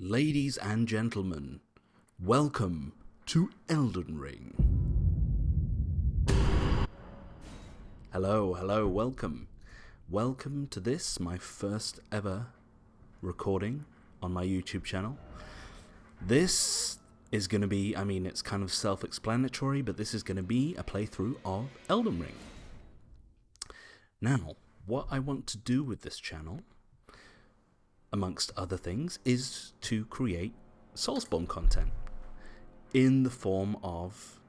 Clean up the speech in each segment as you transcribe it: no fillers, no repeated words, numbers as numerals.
Ladies and gentlemen, welcome to Elden Ring. Hello, welcome. Welcome to this, my first ever recording on my YouTube channel. This is going to be, it's kind of self-explanatory, but this is going to be a playthrough of Elden Ring. Now, what I want to do with this channel, amongst other things, is to create Soulsborne content in the form of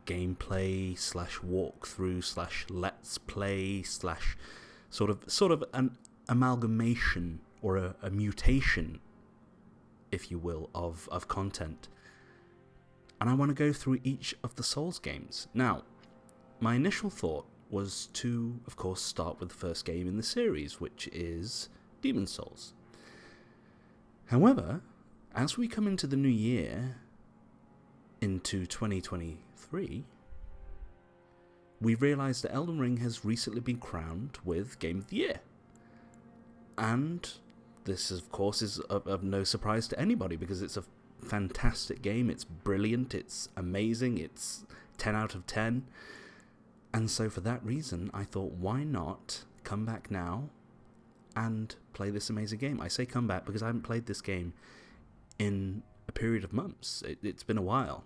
gameplay slash walkthrough slash let's play slash sort of an amalgamation or a mutation, if you will, of content. And I want to go through each of the Souls games. Now, my initial thought was to, of course, start with the first game in the series, which is Demon's Souls. However, as we come into the new year, into 2023, we realised that Elden Ring has recently been crowned with Game of the Year. And this, of course, is of no surprise to anybody, because it's a fantastic game, it's brilliant, it's amazing, it's 10 out of 10. And so for that reason, I thought, why not come back now and play this amazing game? I say come back because I haven't played this game in a period of months. It's been a while.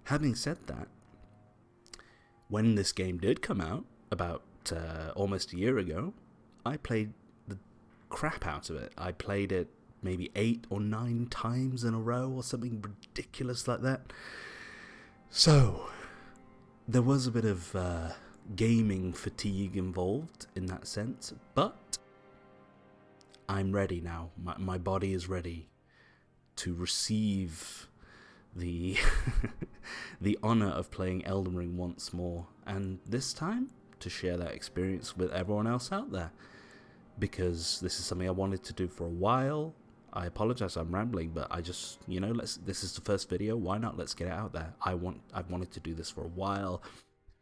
Having said that, when this game did come out, about almost a year ago, I played the crap out of it. I played it maybe 8 or 9 times in a row or something ridiculous like that. So there was a bit of gaming fatigue involved in that sense, but I'm ready now. My body is ready to receive the the honor of playing Elden Ring once more, and this time to share that experience with everyone else out there, because this is something I wanted to do for a while. I apologize, I'm rambling, but I just, this is the first video, why not? Let's get it out there. I've wanted to do this for a while.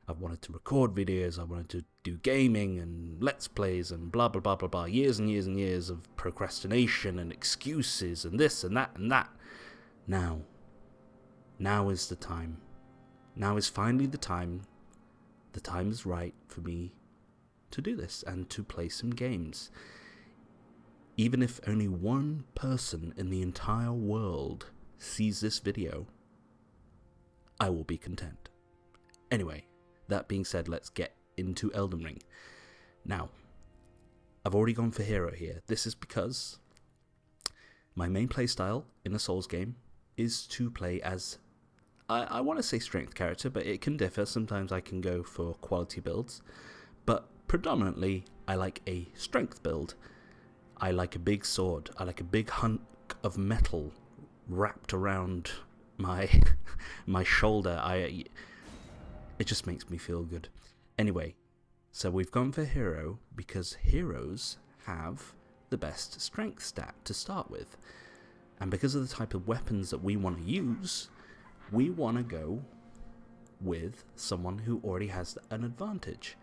I've wanted to record videos, I wanted to do gaming and let's plays and blah blah blah blah blah, years and years and years of procrastination and excuses and this and that and that. Now is the time. Now is finally the time. The time is right for me to do this and to play some games. Even if only one person in the entire world sees this video, I will be content. Anyway, that being said, let's get into Elden Ring. Now, I've already gone for hero here. This is because my main playstyle in a Souls game is to play as, I want to say strength character, but it can differ. Sometimes I can go for quality builds, but predominantly I like a strength build. I like a big sword. I like a big hunk of metal wrapped around my my shoulder. It just makes me feel good. Anyway, so we've gone for hero because heroes have the best strength stat to start with. And because of the type of weapons that we want to use, we want to go with someone who already has an advantage.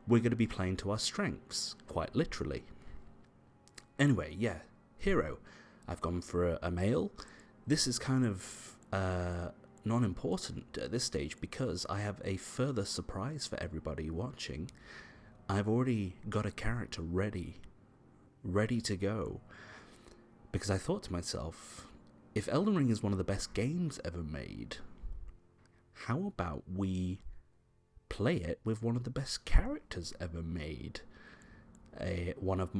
We're going to be playing to our strengths, quite literally. Anyway, yeah, hero. I've gone for a male. This is kind of non-important at this stage because I have a further surprise for everybody watching. I've already got a character ready to go, because I thought to myself, if Elden Ring is one of the best games ever made, how about we play it with one of the best characters ever made? One of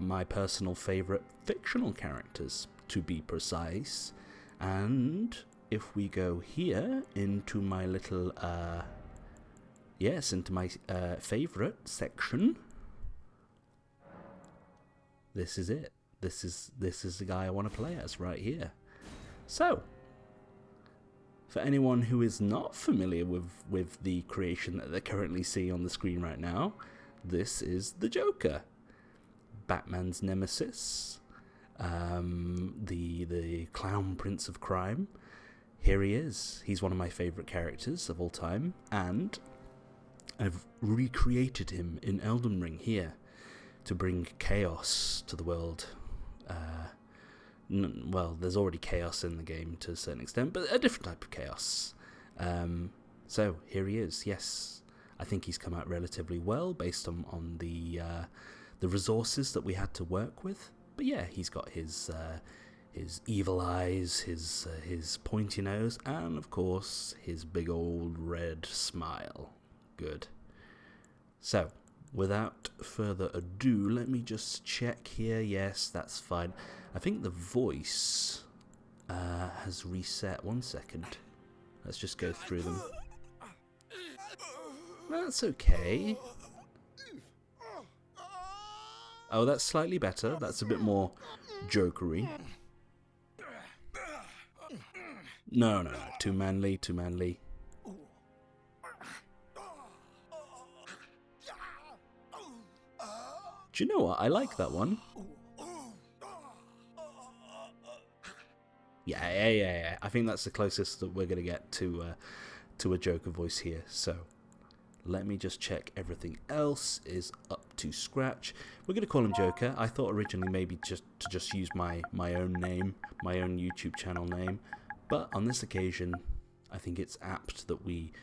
my personal favorite fictional characters, to be precise. And if we go here into my little, into my favorite section, this is it. This is the guy I want to play as right here. So, for anyone who is not familiar with the creation that they currently see on the screen right now, this is the Joker, Batman's nemesis, the clown prince of crime. Here he is. He's one of my favourite characters of all time, and I've recreated him in Elden Ring here to bring chaos to the world. well, there's already chaos in the game to a certain extent, but a different type of chaos. So here he is. Yes, I think he's come out relatively well based on the resources that we had to work with. But yeah, he's got his evil eyes, his pointy nose, and of course his big old red smile. Good. So, without further ado, let me just check here. Yes, that's fine. I think the voice has reset. 1 second. Let's just go through them. That's okay. Oh, that's slightly better. That's a bit more jokery. No. Too manly. Do you know what? I like that one. Yeah. I think that's the closest that we're going to get to a Joker voice here. So, let me just check everything else is up to scratch. We're going to call him Joker. I thought originally maybe just use my own name, my own YouTube channel name. But on this occasion, I think it's apt that we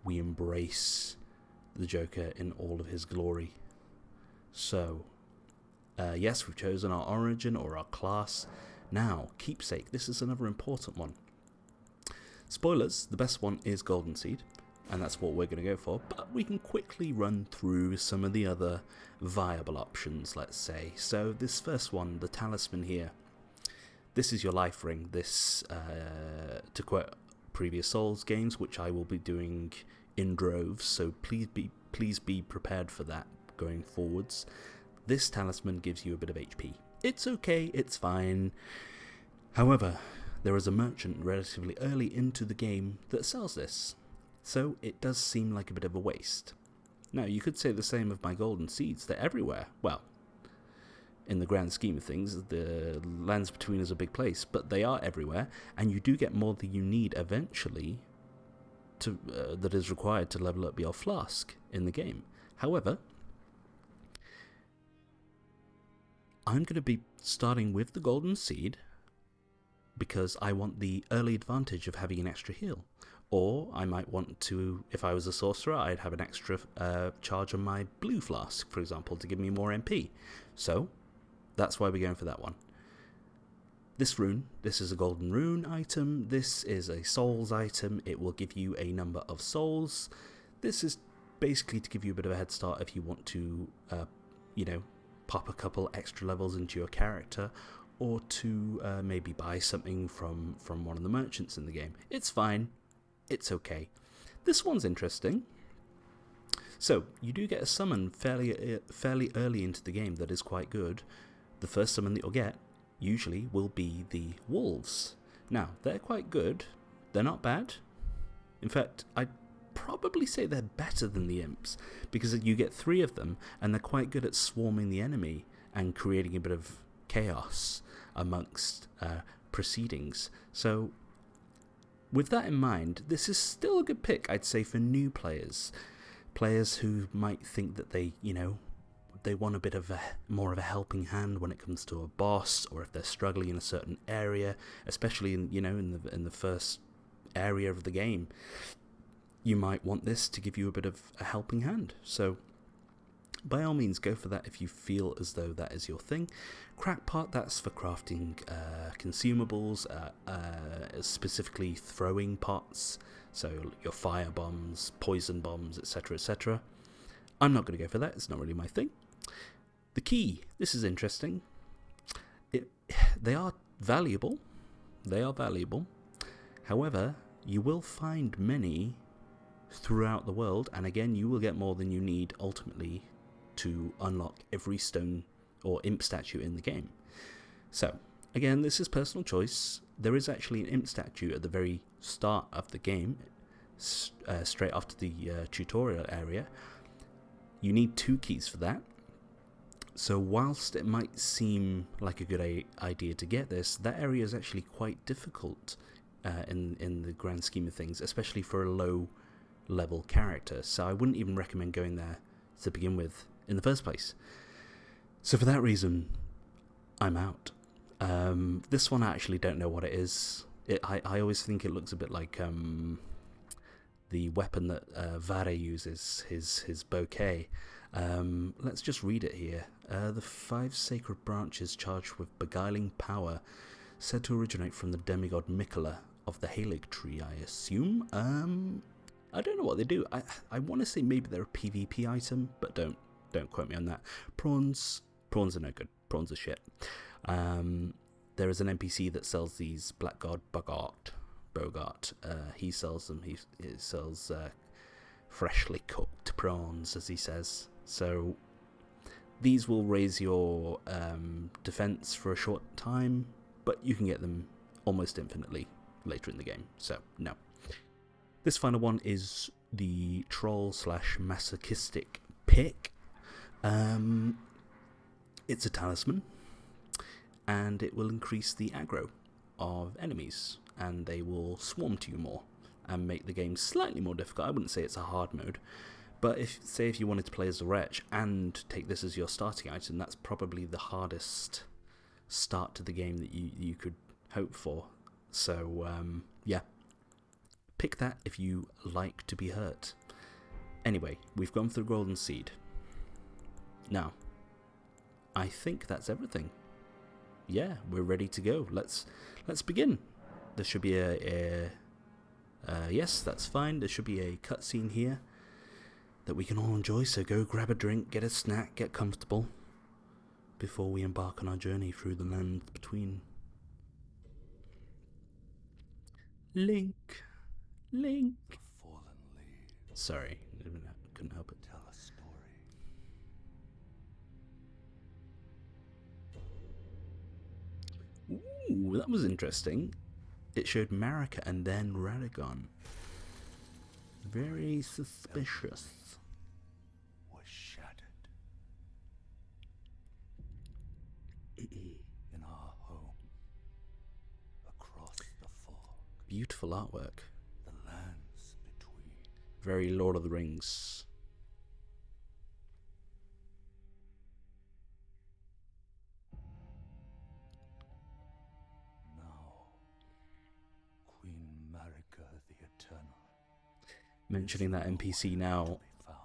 embrace the Joker in all of his glory. So, yes, we've chosen our origin or our class. Now, keepsake. This is another important one. Spoilers, the best one is Golden Seed, and that's what we're going to go for, but we can quickly run through some of the other viable options, let's say. So this first one, the talisman here, this is your life ring. This, to quote previous Souls games, which I will be doing in droves, so please be prepared for that going forwards. This talisman gives you a bit of HP. It's okay, it's fine. However, there is a merchant relatively early into the game that sells this, so it does seem like a bit of a waste. Now, you could say the same of my golden seeds. They're everywhere. Well, in the grand scheme of things, the Lands Between is a big place, but they are everywhere, and you do get more than you need eventually to that is required to level up your flask in the game. However, I'm going to be starting with the golden seed because I want the early advantage of having an extra heal. Or I might want to, if I was a sorcerer, I'd have an extra charge on my blue flask, for example, to give me more MP. So, that's why we're going for that one. This rune, this is a golden rune item. This is a souls item. It will give you a number of souls. This is basically to give you a bit of a head start if you want to, pop a couple extra levels into your character, or to maybe buy something from one of the merchants in the game. It's fine. It's okay. This one's interesting. So, you do get a summon fairly early into the game that is quite good. The first summon that you'll get, usually, will be the wolves. Now, they're quite good. They're not bad. In fact, I'd probably say they're better than the imps, because you get 3 of them, and they're quite good at swarming the enemy and creating a bit of chaos amongst proceedings. So, with that in mind, this is still a good pick, I'd say, for new players. Players who might think that they want a bit of more of a helping hand when it comes to a boss, or if they're struggling in a certain area, especially in the first area of the game. You might want this to give you a bit of a helping hand. So, by all means, go for that if you feel as though that is your thing. Crackpot, that's for crafting consumables, specifically throwing pots, so your fire bombs, poison bombs, etc, etc. I'm not going to go for that, it's not really my thing. The key, this is interesting. They are valuable. However, you will find many throughout the world, and again, you will get more than you need ultimately to unlock every stone or imp statue in the game. So, again, this is personal choice. There is actually an imp statue at the very start of the game, straight after the tutorial area. You need 2 keys for that. So whilst it might seem like a good idea to get this, that area is actually quite difficult in the grand scheme of things, especially for a low level character. So I wouldn't even recommend going there to begin with in the first place. So for that reason, I'm out. This one I actually don't know what it is. I always think it looks a bit like the weapon that Vare uses, his bouquet. Let's just read it here. The 5 sacred branches charged with beguiling power, said to originate from the demigod Mikola of the Halig tree, I assume. I don't know what they do. I want to say maybe they're a PvP item, but don't quote me on that. Prawns are no good. Prawns are shit. There is an NPC that sells these. Black God Bogart. He sells them. He sells freshly cooked prawns, as he says. So these will raise your defense for a short time, but you can get them almost infinitely later in the game. So no. This final one is the troll/masochistic pick. It's a talisman, and it will increase the aggro of enemies, and they will swarm to you more and make the game slightly more difficult. I wouldn't say it's a hard mode, but if you wanted to play as a wretch and take this as your starting item, that's probably the hardest start to the game that you could hope for. So yeah, pick that if you like to be hurt. Anyway, we've gone through Golden Seed. Now, I think that's everything. Yeah, we're ready to go. Let's begin. There should be yes, that's fine. There should be a cutscene here that we can all enjoy. So go grab a drink, get a snack, get comfortable before we embark on our journey through the land between. Link. Sorry, couldn't help it. Tell a story. Ooh, that was interesting. It showed Marika and then Radagon. Very suspicious. Was shattered in our home, across the fog. Beautiful artwork. The lands between. Very Lord of the Rings. Now, Queen Marika the Eternal. Mentioning that NPC now, To be found,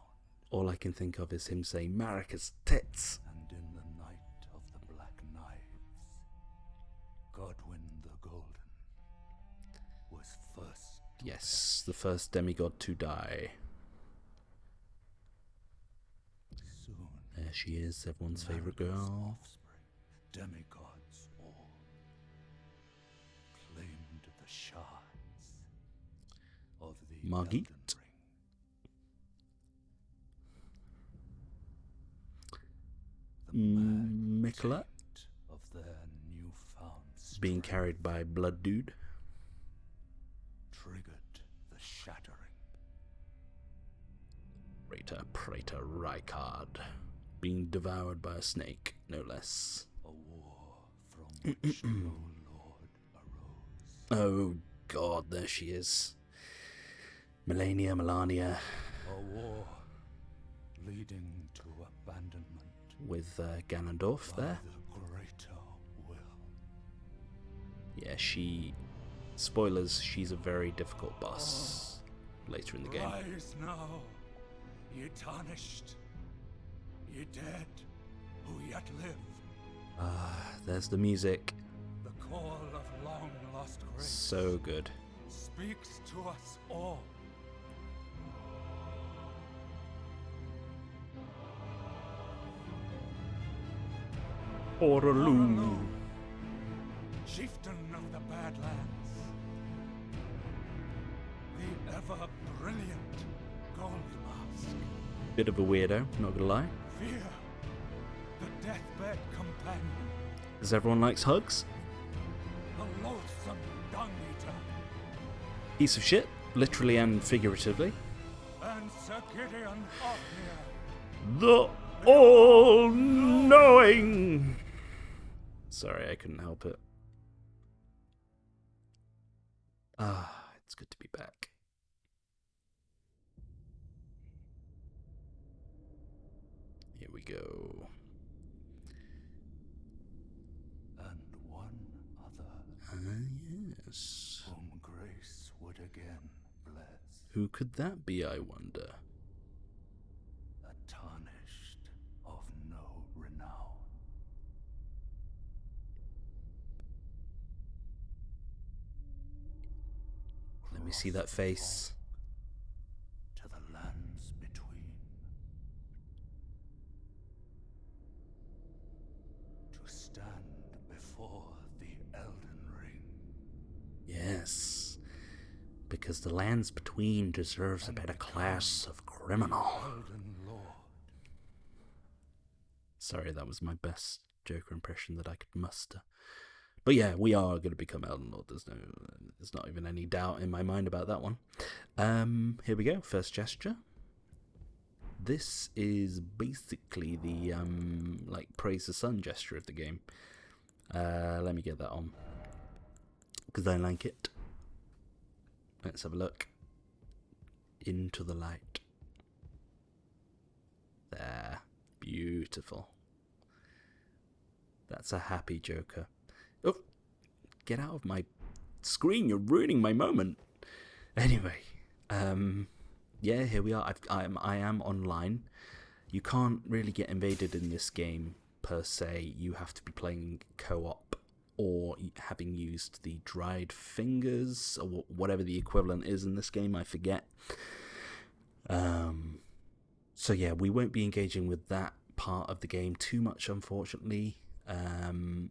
all I can think of is him saying Marika's tits. and in the night of the Black Knives, Godwyn the Golden was first. Yes, the first demigod to die. Soon, There she is, everyone's favourite Marika's girl. offspring, demigods all, claimed the shards of the Margit. Elden Ring. The mad Mikola taint of their newfound being strength carried by Blood Dude. triggered the shattering. Praetor Rykard being devoured by a snake, no less. A war from which no lord arose. Oh god, there she is. Melania A war leading to abandonment with Ganondorf by there. the greater will. Yeah, spoilers, she's a very difficult boss later in the game. Rise now, ye tarnished, ye dead who yet live. There's the music. The call of long lost grace So good. speaks to us all. Oraloo. Chieftain of the Badlands, the ever brilliant Gold Mask. Bit of a weirdo, not gonna lie. Fear, the deathbed companion, Because everyone likes hugs. the loathsome dung eater, Piece of shit, literally and figuratively. and Sir Gideon Ofnir. The all-knowing. Sorry, I couldn't help it. It's good to be back. Here we go. And one Yes. whom grace would again bless. Who could that be, I wonder? A tarnished of no renown. Let me see that face. To the lands between. To stand before the Elden Ring. Yes. Because the lands between deserves a better class of criminal. Elden Lord. Sorry, that was my best Joker impression that I could muster. But yeah, we are going to become Elden Lord. There's not even any doubt in my mind about that one. Here we go. First gesture. This is basically the like praise the sun gesture of the game. Let me get that on because I like it. Let's have a look. Into the light. There. Beautiful. That's a happy Joker. Oh, get out of my screen. You're ruining my moment. Anyway, yeah, here we are. I am online. You can't really get invaded in this game, per se. You have to be playing co-op or having used the dried fingers, or whatever the equivalent is in this game, I forget. So yeah, we won't be engaging with that part of the game too much, unfortunately. And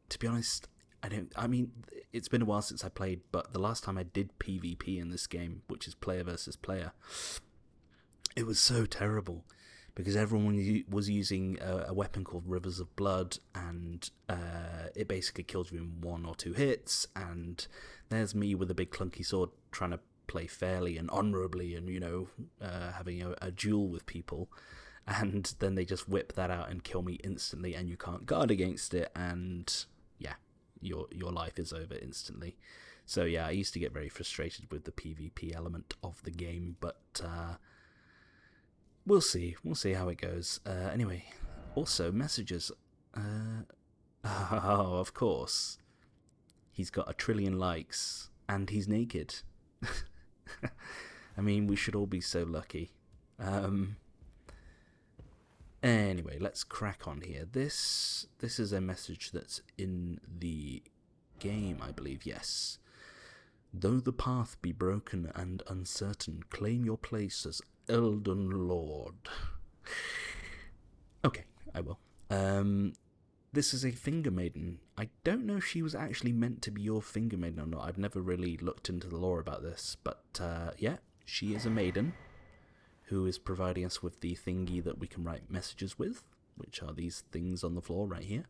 to be honest, I mean, it's been a while since I played, but the last time I did PvP in this game, which is player versus player, it was so terrible because everyone was using a weapon called Rivers of Blood, and it basically kills you in 1 or 2 hits, and there's me with a big clunky sword trying to play fairly and honorably and, you know, having a duel with people. And then they just whip that out and kill me instantly, and you can't guard against it, and yeah, your life is over instantly. So yeah, I used to get very frustrated with the PvP element of the game, but we'll see how it goes. Anyway, also messages. Oh, of course, he's got 1 trillion likes, and he's naked. I mean, we should all be so lucky. Anyway, let's crack on here. This is a message that's in the game, I believe, yes. Though the path be broken and uncertain, claim your place as Elden Lord. Okay, I will. This is a finger maiden. I don't know if she was actually meant to be your finger maiden or not. I've never really looked into the lore about this, but yeah, she is a maiden who is providing us with the thingy that we can write messages with, which are these things on the floor right here.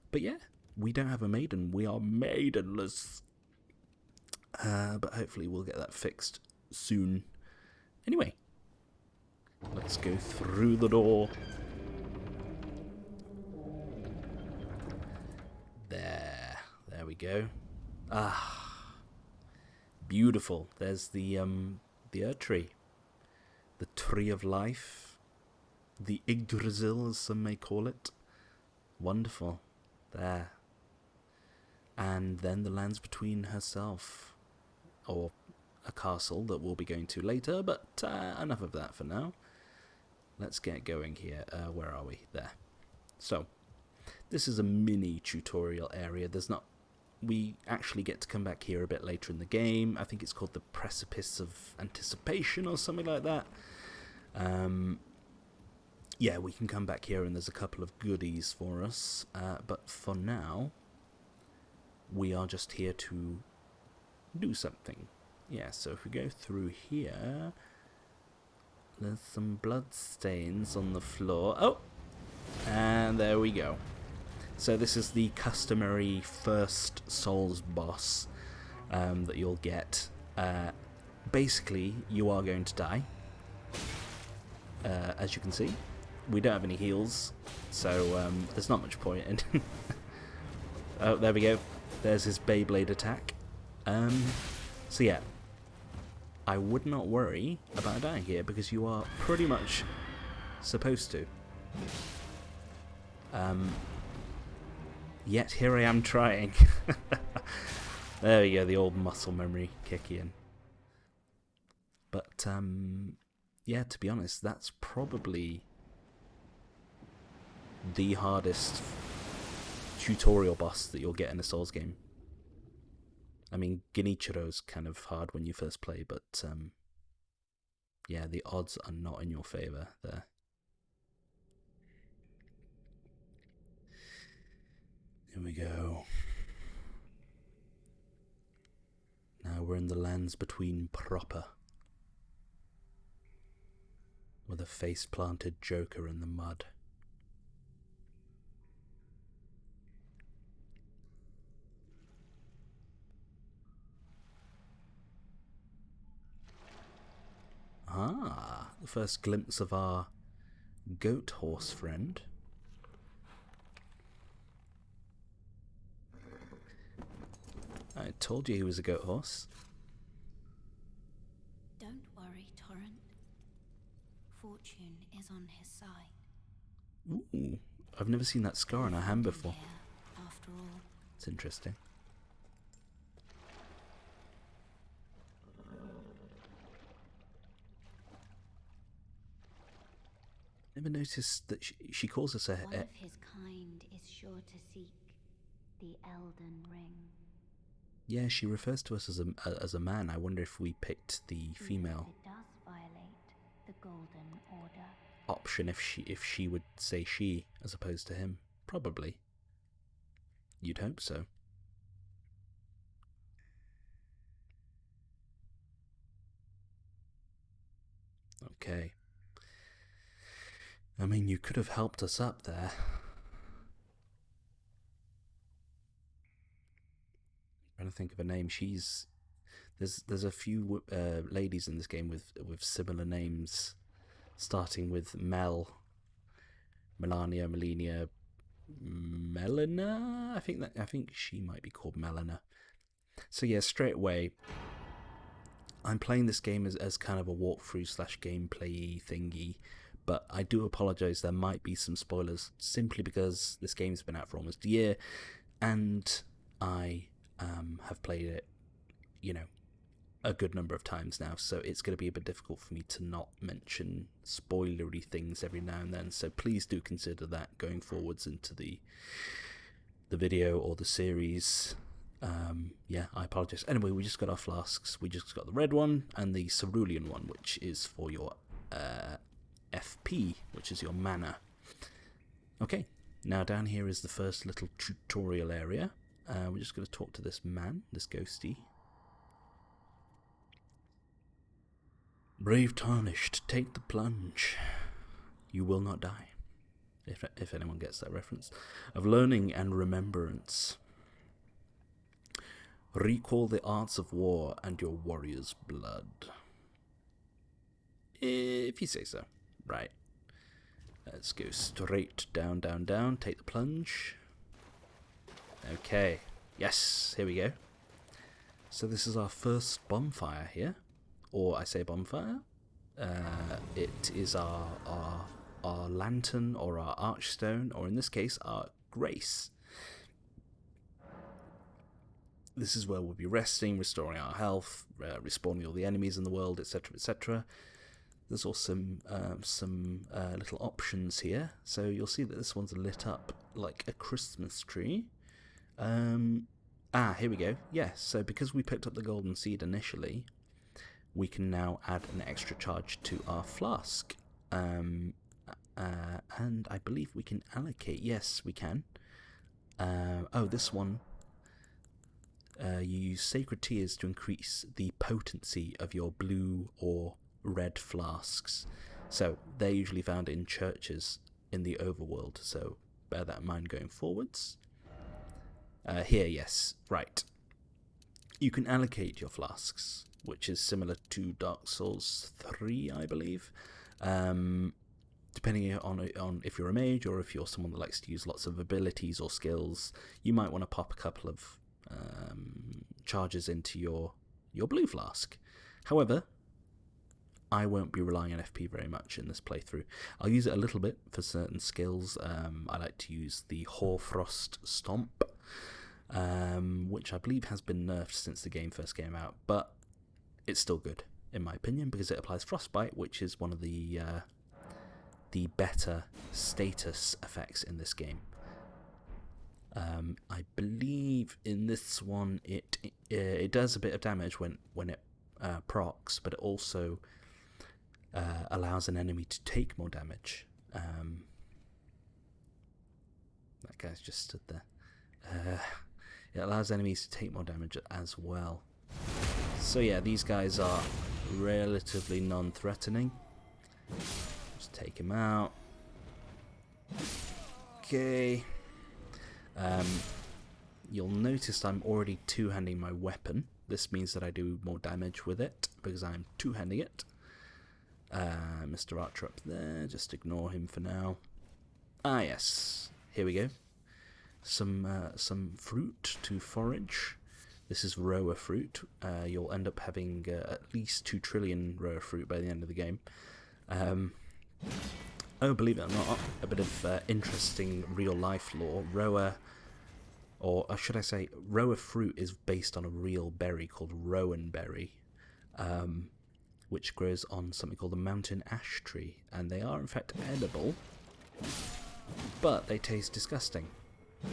But yeah, we don't have a maiden. We are maidenless. But hopefully we'll get that fixed soon. Anyway, let's go through the door. There we go. Ah, beautiful. There's the Earth Tree. The Tree of Life, the Yggdrasil, as some may call it. Wonderful. There. And then the lands between herself, or a castle that we'll be going to later, but enough of that for now. Let's get going here. Where are we? There. So, this is a mini tutorial area. We actually get to come back here a bit later in the game. I think it's called the Precipice of Anticipation or something like that. Yeah, we can come back here and there's a couple of goodies for us. But for now, we are just here to do something. Yeah, so if we go through here, there's some blood stains on the floor. Oh! And there we go. So this is the customary first Souls boss that you'll get. Basically, you are going to die. As you can see, we don't have any heals, so there's not much point in. Oh, there we go. There's his Beyblade attack. So yeah, I would not worry about dying here because you are pretty much supposed to. Yet here I am trying. There we go, the old muscle memory kicking in. But, yeah, to be honest, that's probably the hardest tutorial boss that you'll get in a Souls game. I mean, Genichiro's kind of hard when you first play, but, yeah, the odds are not in your favour there. Here we go. Now we're in the lands between proper. With a face-planted Joker in the mud. Ah, the first glimpse of our goat horse friend. I told you he was a goat horse. Don't worry, Torrent. Fortune is on his side. Ooh, I've never seen that scar on her hand before. Here, after all. It's interesting. Never noticed that she calls us a... One of his kind is sure to seek the Elden Ring. Yeah, she refers to us as a man. I wonder if we picked the female It does violate the Golden Order. option if she would say she as opposed to him. Probably. You'd hope so. Okay. I mean, you could have helped us up there. I'm trying to think of a name. There's a few ladies in this game with similar names, starting with Melania, Melina. I think she might be called Melina. So yeah, straight away, I'm playing this game as kind of a walkthrough / gameplay thingy, but I do apologise. There might be some spoilers simply because this game's been out for almost a year, and I have played it, a good number of times now, so it's going to be a bit difficult for me to not mention spoilery things every now and then, so please do consider that going forwards into the video or the series. Yeah, I apologise. Anyway, we just got our flasks. We just got the red one and the cerulean one, which is for your FP, which is your mana. Okay, now down here is the first little tutorial area. We're just going to talk to this man, this ghosty. Brave Tarnished, take the plunge. You will not die. If anyone gets that reference. Of learning and remembrance. Recall the arts of war and your warrior's blood. If you say so. Right. Let's go straight down, down, down. Take the plunge. Okay. Yes, here we go. So this is our first bonfire here. Or I say bonfire. It is our lantern or our archstone, or in this case, our grace. This is where we'll be resting, restoring our health, respawning all the enemies in the world, etc., etc. There's also some little options here. So you'll see that this one's lit up like a Christmas tree. Here we go. Yes, so because we picked up the golden seed initially, we can now add an extra charge to our flask. And I believe we can allocate. Yes, we can. This one. You use Sacred Tears to increase the potency of your blue or red flasks. So they're usually found in churches in the overworld, so bear that in mind going forwards. Here, yes, right. You can allocate your flasks, which is similar to Dark Souls 3, I believe. Depending on if you're a mage or if you're someone that likes to use lots of abilities or skills, you might want to pop a couple of charges into your blue flask. However, I won't be relying on FP very much in this playthrough. I'll use it a little bit for certain skills. I like to use the Hoarfrost Stomp, which I believe has been nerfed since the game first came out, but it's still good, in my opinion, because it applies Frostbite, which is one of the better status effects in this game. I believe in this one it does a bit of damage when it procs, but it also allows an enemy to take more damage. That guy's just stood there. It allows enemies to take more damage as well. So yeah, these guys are relatively non-threatening. Just take him out. Okay. You'll notice I'm already two-handing my weapon. This means that I do more damage with it because I'm two-handing it. Mr. Archer up there, just ignore him for now. Ah yes, here we go. Some fruit to forage. This is roa fruit. You'll end up having at least 2 trillion roa fruit by the end of the game. Oh, believe it or not, a bit of interesting real-life lore. Roa, or should I say, roa fruit is based on a real berry called rowan berry, which grows on something called the mountain ash tree, and they are in fact edible, but they taste disgusting.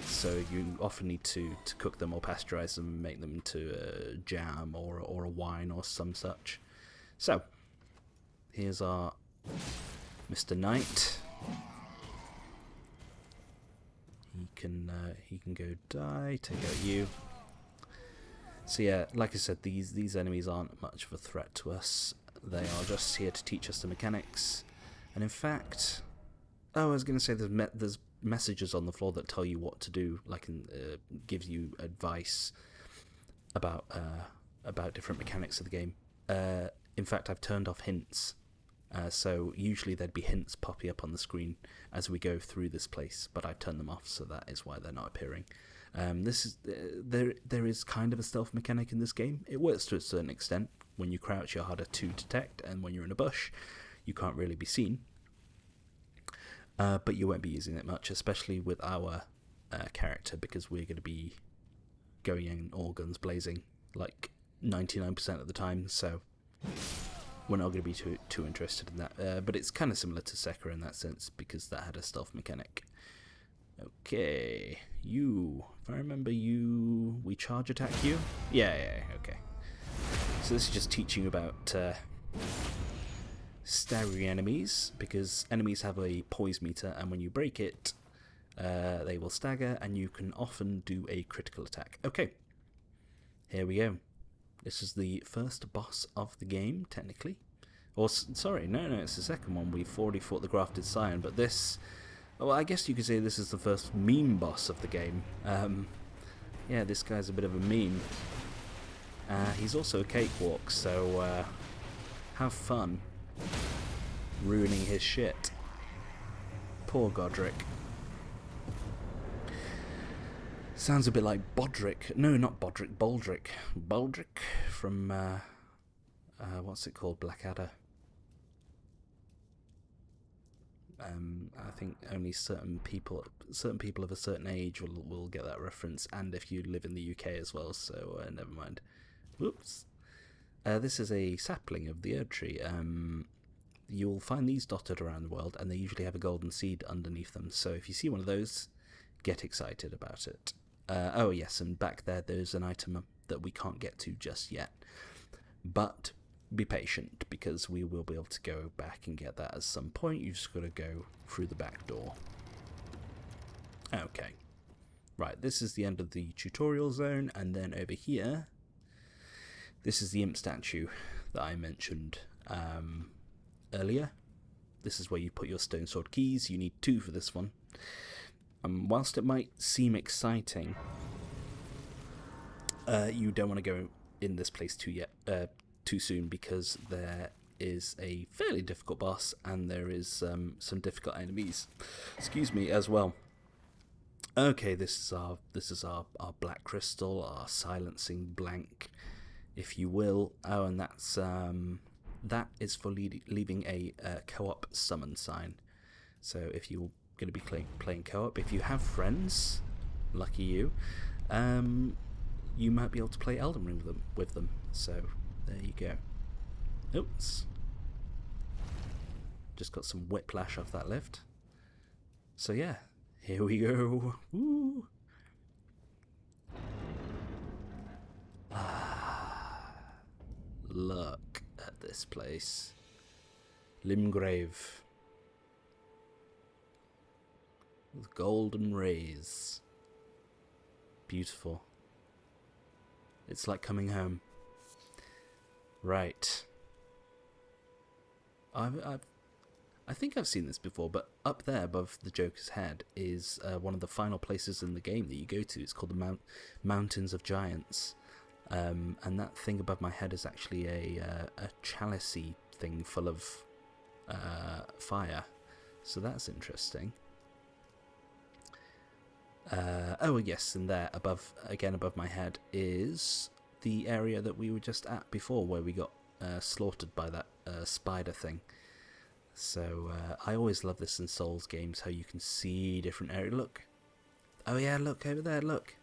So you often need to cook them or pasteurize them and make them into a jam or a wine or some such. So, here's our Mr. Knight. He can go die, take out you. So yeah, like I said, these enemies aren't much of a threat to us. They are just here to teach us the mechanics. And in fact, I was going to say there's messages on the floor that tell you what to do, like gives you advice about different mechanics of the game. In fact, I've turned off hints. So usually there'd be hints popping up on the screen as we go through this place, but I've turned them off, so that is why they're not appearing. There is kind of a stealth mechanic in this game. It works to a certain extent. When you crouch, you're harder to detect, and when you're in a bush, you can't really be seen. But you won't be using it much, especially with our character, because we're going to be going in all guns blazing, like 99% of the time, so we're not going to be too interested in that. But it's kind of similar to Sekiro in that sense, because that had a stealth mechanic. Okay, you. If I remember you, we charge attack you? Yeah, okay. So this is just teaching you about staggering enemies, because enemies have a poise meter, and when you break it, they will stagger, and you can often do a critical attack. Okay, here we go. This is the first boss of the game, technically. Or, sorry, no, it's the second one. We've already fought the Grafted Scion, but this... Well, I guess you could say this is the first meme boss of the game. Yeah, this guy's a bit of a meme. He's also a cakewalk, so have fun ruining his shit. Poor Godric. Sounds a bit like Bodrick. No, not Bodrick, Baldrick. Baldrick from, what's it called? Blackadder. I think only certain people of a certain age will get that reference, and if you live in the UK as well, so never mind. Whoops. This is a sapling of the Erd Tree. You'll find these dotted around the world, and they usually have a golden seed underneath them, so if you see one of those, get excited about it. Oh yes, and back there's an item that we can't get to just yet, but be patient, because we will be able to go back and get that at some point. You've just got to go through the back door. Okay, right, this is the end of the tutorial zone, and then over here, this is the imp statue that I mentioned earlier. This is where you put your stone sword keys. You need 2 for this one. Whilst it might seem exciting, you don't want to go in this place too soon, because there is a fairly difficult boss, and there is some difficult enemies, excuse me, as well. Okay, this is our black crystal, our silencing blank, if you will. Oh, and that's that is for leaving a co-op summon sign. So if you're going to be playing co-op, if you have friends, lucky you, you might be able to play Elden Ring with them. So there you go. Oops. Just got some whiplash off that lift. So yeah, here we go. Woo. Look at this place. Limgrave. With golden rays. Beautiful. It's like coming home. Right. I think I've seen this before, but up there above the Joker's head is one of the final places in the game that you go to. It's called the Mountains of Giants. And that thing above my head is actually a chalice-y thing full of fire. So that's interesting. Oh yes, and there above my head is the area that we were just at before, where we got slaughtered by that spider thing. So I always love this in Souls games, how you can see different areas. Look, oh yeah, look over there, look.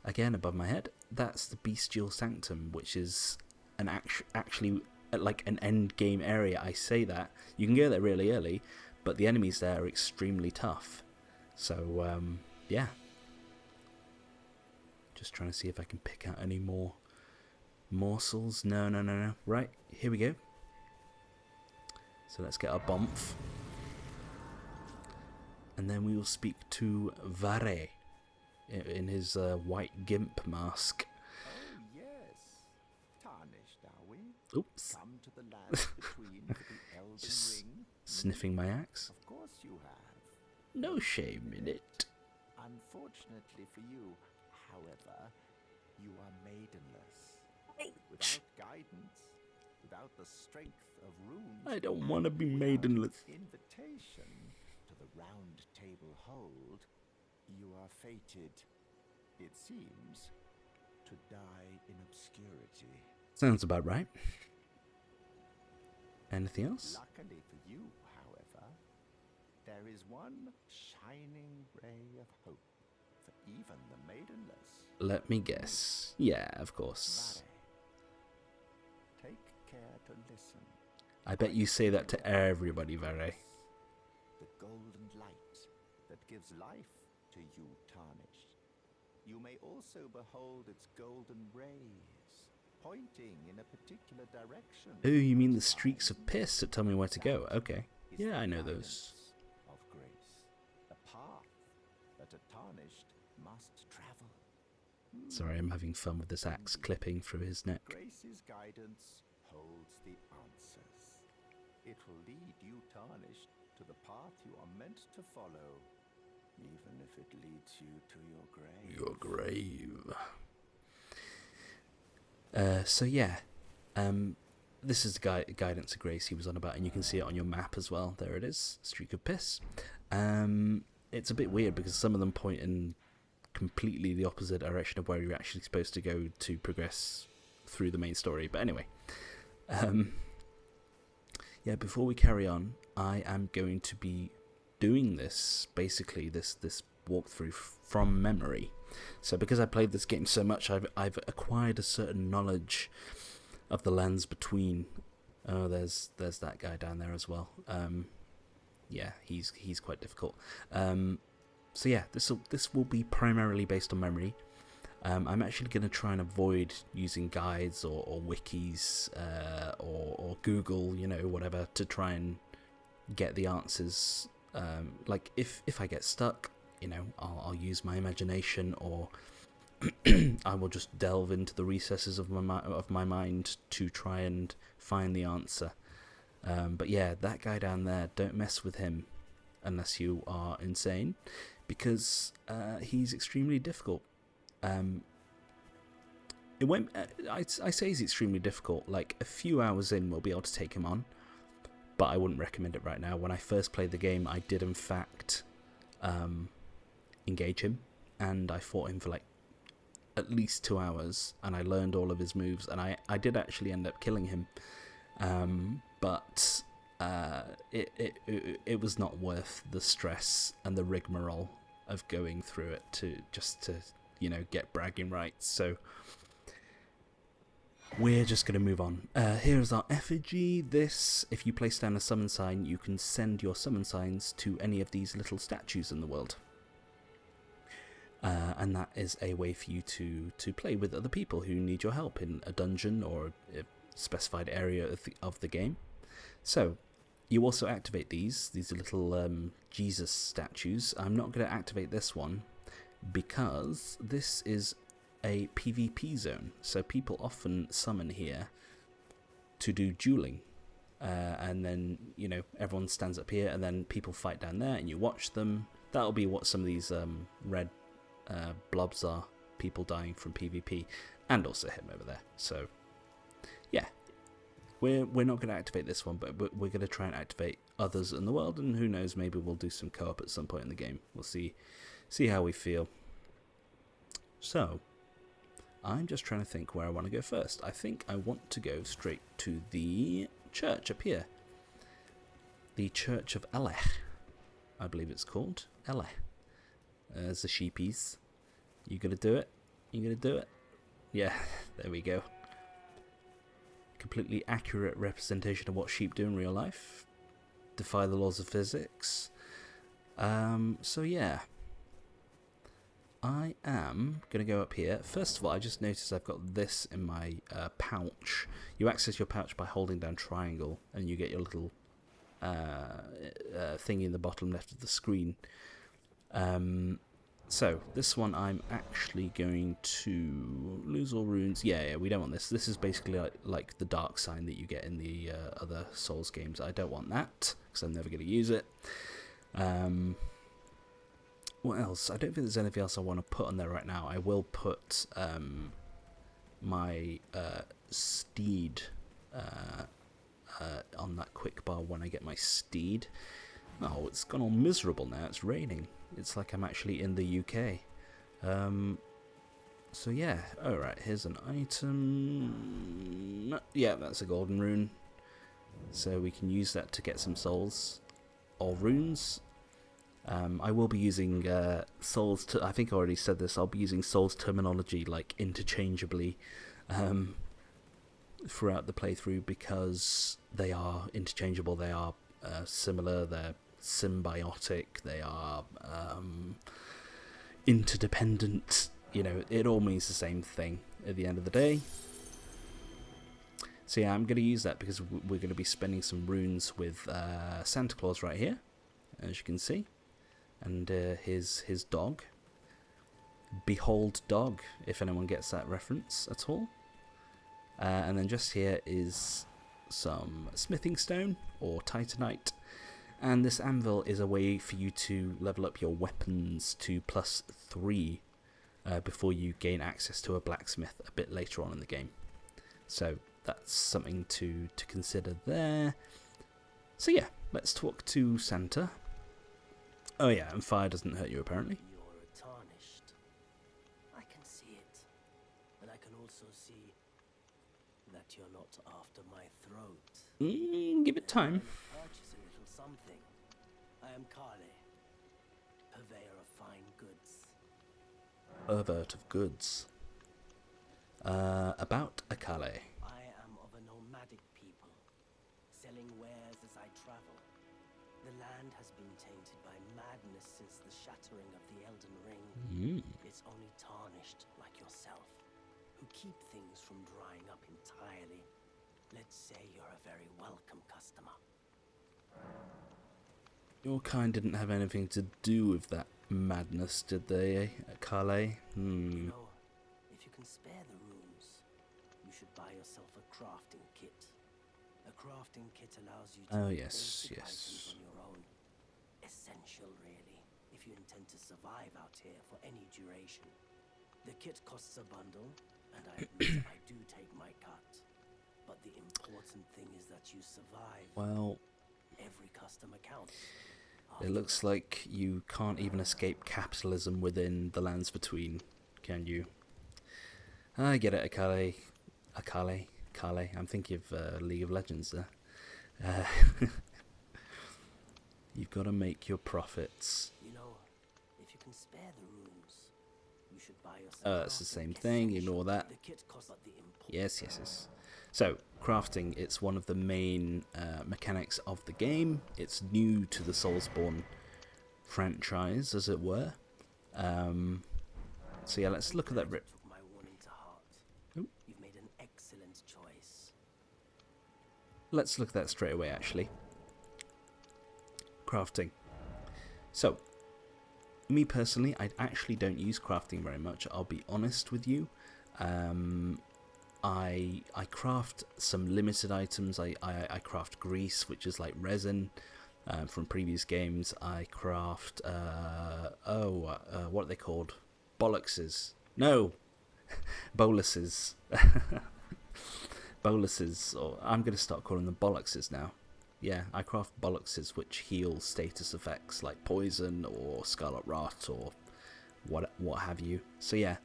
Again above my head, that's the Bestial Sanctum, which is an actually like an end game area. I say that you can go there really early, but the enemies there are extremely tough. So yeah, just trying to see if I can pick out any more morsels. No. Right, here we go. So let's get our bomb, and then we will speak to Vare in his white gimp mask. Oh yes, Tarnished, are we? Oops. Come to the land between for the Elden Just Ring? sniffing my axe. Of course you have. No shame in it. Unfortunately for you, however, you are maidenless. Without guidance, without the strength of runes. I don't want to be without maidenless. Invitation to the round table hold, you are fated, it seems, to die in obscurity. Sounds about right. Anything else? Luckily for you, however, there is one shining ray of hope for even the maidenless. Let me guess. Yeah, of course. Vare, take care to listen. I bet you say that to everybody, Vare. The golden light that gives life to you, Tarnished. You may also behold its golden rays, pointing in a particular direction. Oh, you mean the streaks of piss that tell me where to go? Okay. Is Yeah, the I know guidance those. of grace, a path that a Tarnished must travel. Sorry, I'm having fun with this axe clipping through his neck. Grace's guidance holds the answers. It will lead you, Tarnished, to the path you are meant to follow, even if it leads you to your grave. Your grave. So yeah, this is the guidance of grace he was on about, and you can see it on your map as well. There it is, streak of piss. It's a bit weird because some of them point in completely the opposite direction of where you're actually supposed to go to progress through the main story. But anyway, yeah, before we carry on, I am going to be doing this, basically this walkthrough from memory. So because I played this game so much, I've acquired a certain knowledge of the lands between. Oh, there's that guy down there as well. Yeah, he's quite difficult. So yeah, this will be primarily based on memory. I'm actually going to try and avoid using guides or wikis or Google, whatever, to try and get the answers. Like if I get stuck, I'll use my imagination, or I will just delve into the recesses of my mind to try and find the answer. But yeah, that guy down there, don't mess with him unless you are insane, because he's extremely difficult. It won't. I say he's extremely difficult. Like a few hours in, we'll be able to take him on, but I wouldn't recommend it right now. When I first played the game, I did in fact engage him, and I fought him for like at least 2 hours, and I learned all of his moves, and I did actually end up killing him. But it was not worth the stress and the rigmarole of going through it to get bragging rights. So we're just going to move on. Here's our effigy. This, if you place down a summon sign, you can send your summon signs to any of these little statues in the world. And that is a way for you to play with other people who need your help in a dungeon or a specified area of the game. So you also activate these little Jesus statues. I'm not going to activate this one because this is a PvP zone, so people often summon here to do dueling, and then everyone stands up here and then people fight down there and you watch them. That'll be what some of these red blobs are, people dying from PvP, and also him over there. So yeah, we're not going to activate this one, but we're going to try and activate others in the world, and who knows, maybe we'll do some co-op at some point in the game. We'll see how we feel. So I'm just trying to think where I want to go first. I think I want to go straight to the church up here. The Church of Elech, I believe it's called. Elech. There's the sheepies. You gonna do it? You gonna do it? Yeah, there we go. Completely accurate representation of what sheep do in real life. Defy the laws of physics. So yeah. I am going to go up here. First of all, I just noticed I've got this in my pouch. You access your pouch by holding down triangle, and you get your little thingy in the bottom left of the screen. So, this one I'm actually going to lose all runes. Yeah, we don't want this. This is basically like the dark sign that you get in the other Souls games. I don't want that, because I'm never going to use it. What else? I don't think there's anything else I want to put on there right now. I will put my steed on that quick bar when I get my steed. Oh, it's gone all miserable now. It's raining. It's like I'm actually in the UK. So yeah. Alright, here's an item. Yeah, that's a golden rune. So we can use that to get some souls or runes. I will be using souls. I think I already said this. I'll be using souls terminology like interchangeably throughout the playthrough, because they are interchangeable. They are similar. They're symbiotic. They are interdependent. It all means the same thing at the end of the day. So yeah, I'm going to use that because we're going to be spending some runes with Santa Claus right here, as you can see. And his dog. Behold dog, if anyone gets that reference at all. And then just here is some smithing stone, or titanite. And this anvil is a way for you to level up your weapons to +3 before you gain access to a blacksmith a bit later on in the game. So that's something to consider there. So yeah, let's talk to Santa. Oh yeah, and fire doesn't hurt you apparently. You're tarnished. I can see it. But I can also see that you're not after my throat. Give it time. Purchase a little something. I am Kale, purveyor of fine goods. Pervert of goods. About Akale. I am of a nomadic people, selling wares as I travel. The land has been tainted by madness since the shattering of the Elden Ring. It's only tarnished like yourself, who keep things from drying up entirely. Let's say you're a very welcome customer. Your kind didn't have anything to do with that madness, did they, Kale? You know, if you can spare the runes, you should buy yourself a crafting kit. A crafting kit allows you to make basic items on your own. Essential, really, if you intend to survive out here for any duration. The kit costs a bundle, and I admit I do take my cut. But the important thing is that you survive. Well, every customer counts. It looks like you can't even escape capitalism within the lands between, can you? I get it, Akale. Kale. I'm thinking of League of Legends there. You've got to make your profits. You know, if you can spare the rooms, you should buy yourself. It's the same thing. Ignore that. The kit costs but the import. Yes. So, crafting, it's one of the main mechanics of the game. It's new to the Soulsborne franchise, as it were. So yeah, let's look at that. Took my warning to heart. Ooh. You've made an excellent choice. Let's look at that straight away, actually. Crafting. So, me personally, I actually don't use crafting very much. I'll be honest with you. I craft some limited items. I craft grease, which is like resin from previous games. I craft what are they called? Bolluxes. No, boluses. Boluses. Or I'm going to start calling them bolluxes now. Yeah, I craft bolluxes which heal status effects like poison or scarlet rot or what have you. So yeah.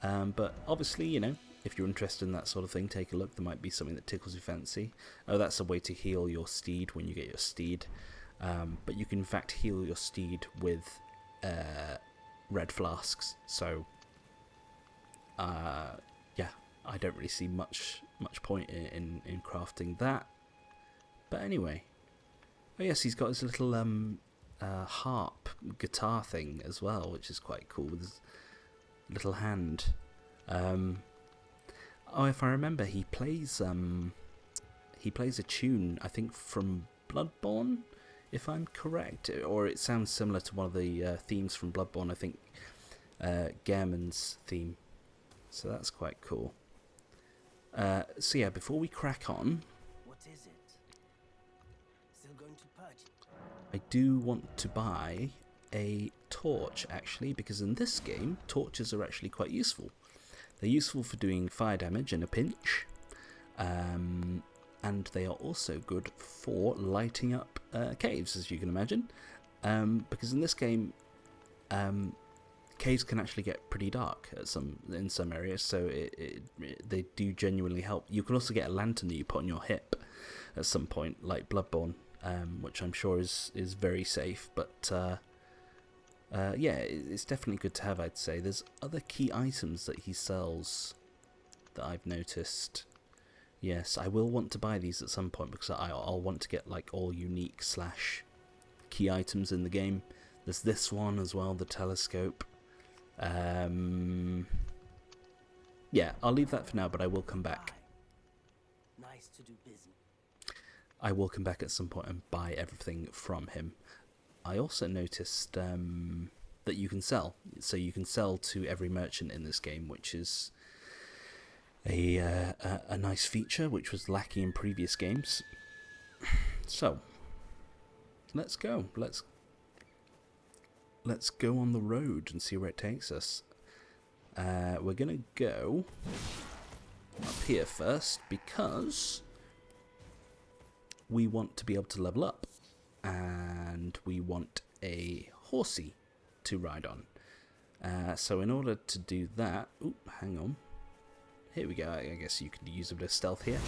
But obviously, you know, if you're interested in that sort of thing, take a look. There might be something that tickles your fancy. Oh, that's a way to heal your steed when you get your steed. But you can in fact heal your steed with red flasks. So, yeah, I don't really see much point in crafting that. But anyway, oh yes, he's got his little harp guitar thing as well, which is quite cool with his little hand. Oh, if I remember, he plays a tune, I think from Bloodborne, if I'm correct, or it sounds similar to one of the themes from Bloodborne. I think Gehrman's theme. So that's quite cool. So yeah, before we crack on, What is it? Still going to purge? I do want to buy a torch, actually, because in this game, torches are actually quite useful. They're useful for doing fire damage in a pinch, and they are also good for lighting up caves, as you can imagine, because in this game, caves can actually get pretty dark in some areas, so they do genuinely help. You can also get a lantern that you put on your hip at some point, like Bloodborne, which I'm sure is very safe, but yeah, it's definitely good to have, I'd say. There's other key items that he sells that I've noticed. Yes, I will want to buy these at some point because I'll want to get like all unique / key items in the game. There's this one as well, the telescope. Yeah, I'll leave that for now, but I will come back. Nice to do business. I will come back at some point and buy everything from him. I also noticed that you can sell. So you can sell to every merchant in this game, which is a nice feature, which was lacking in previous games. So, let's go. Let's go on the road and see where it takes us. We're going to go up here first because we want to be able to level up. And we want a horsey to ride on. So in order to do that... Ooh, hang on. Here we go. I guess you could use a bit of stealth here.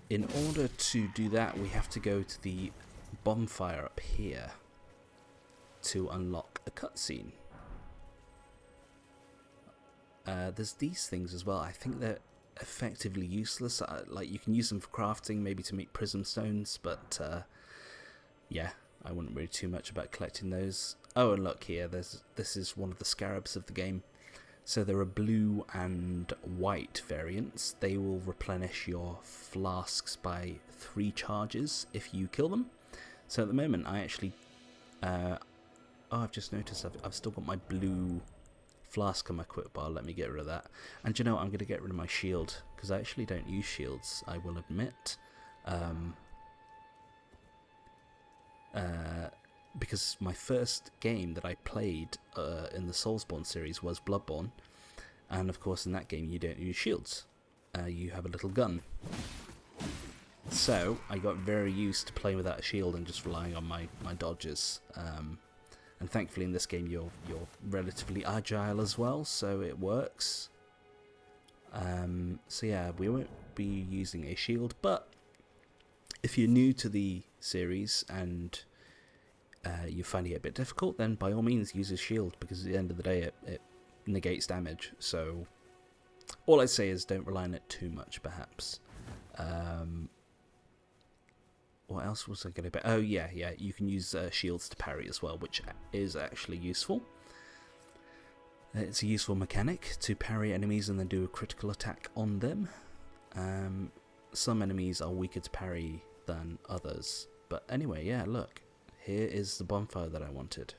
In order to do that, we have to go to the bonfire up here to unlock a cutscene. There's these things as well. I think they're effectively useless. Like, you can use them for crafting, maybe to make prism stones, but yeah, I wouldn't worry too much about collecting those. Oh, and look here, this is one of the scarabs of the game. So there are blue and white variants. They will replenish your flasks by 3 charges if you kill them. So at the moment, I actually I've just noticed I've still got my blue flask on my quick bar. Let me get rid of that. And you know what? I'm going to get rid of my shield because I actually don't use shields, I will admit. Because my first game that I played in the Soulsborne series was Bloodborne, and of course in that game you don't use shields. You have a little gun. So I got very used to playing without a shield and just relying on my dodges. And thankfully in this game you're relatively agile as well, so it works. So yeah, we won't be using a shield, but if you're new to the series and you find it a bit difficult, then by all means use a shield, because at the end of the day it negates damage. So all I'd say is don't rely on it too much, perhaps. What else was I going to... Oh yeah, you can use shields to parry as well, which is actually useful. It's a useful mechanic to parry enemies and then do a critical attack on them. Some enemies are weaker to parry than others. But anyway, yeah, look. Here is the bonfire that I wanted.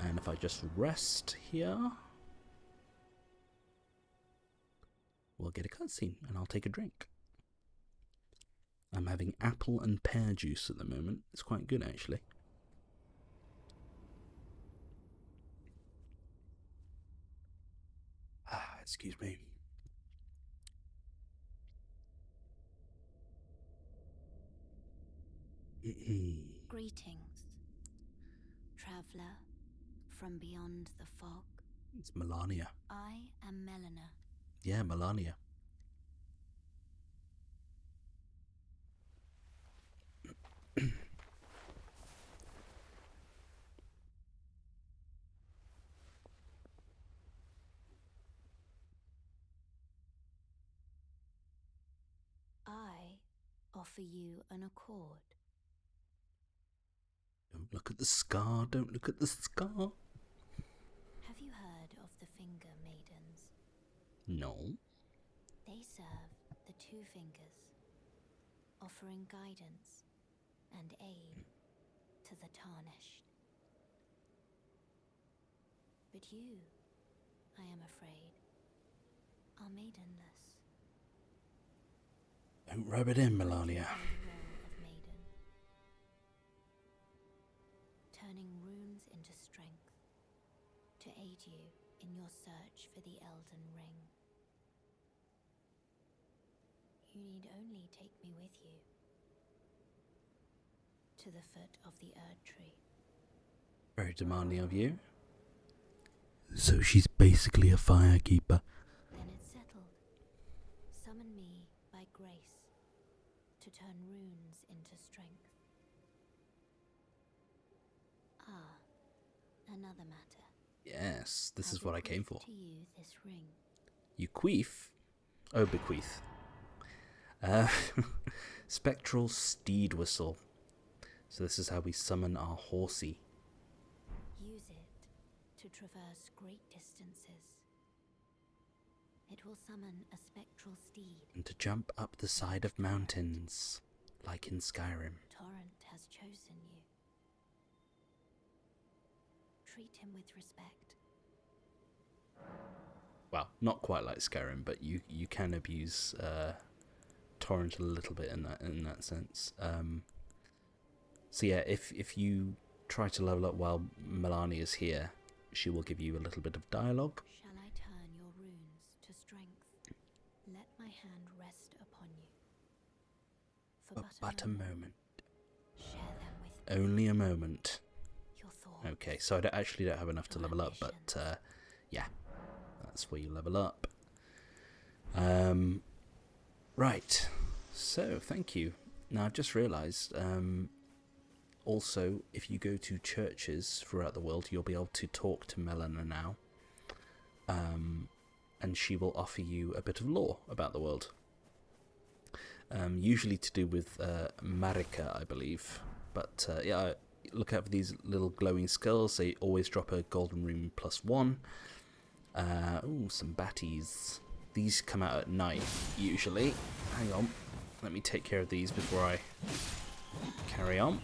And if I just rest here, we'll get a cutscene and I'll take a drink. I'm having apple and pear juice at the moment. It's quite good, actually. Excuse me. Greetings, traveller from beyond the fog. It's Melania. I am Melina. Yeah, Melania. I offer you an accord. Don't look at the scar, don't look at the scar. Have you heard of the Finger Maidens? No. They serve the Two Fingers, offering guidance and aid to the Tarnished. But you, I am afraid, are maidenless. Don't rub it in, Melania. The role of maiden, turning runes into strength to aid you in your search for the Elden Ring. You need only take me with you to the foot of the Erd Tree. Very demanding of you. So she's basically a firekeeper. Then it's settled. Summon me by grace to turn runes into strength. Ah, another matter. Yes, this is what I came for. To you this ring. You queef? Oh, bequeath. Spectral steed whistle. So this is how we summon our horsey. Use it to traverse great distances. It will summon a spectral steed. And to jump up the side of mountains, like in Skyrim. Torrent has chosen you. Treat him with respect. Well, not quite like Skyrim, but you can abuse Torrent a little bit in that sense. So yeah, if you try to level up while Melania is here, she will give you a little bit of dialogue. Shall I turn your runes to strength? Let my hand rest upon you. For But a moment. Share them with me. Only a moment. Your thoughts. Okay, so I actually don't have enough to level up, but yeah, that's where you level up. Right, so thank you. Now I've just realised, also, if you go to churches throughout the world, you'll be able to talk to Melina now, and she will offer you a bit of lore about the world. Usually to do with Marika, I believe, but yeah, look out for these little glowing skulls. They always drop a golden rune +1. Ooh, some batties. These come out at night, usually. Hang on, let me take care of these before I carry on.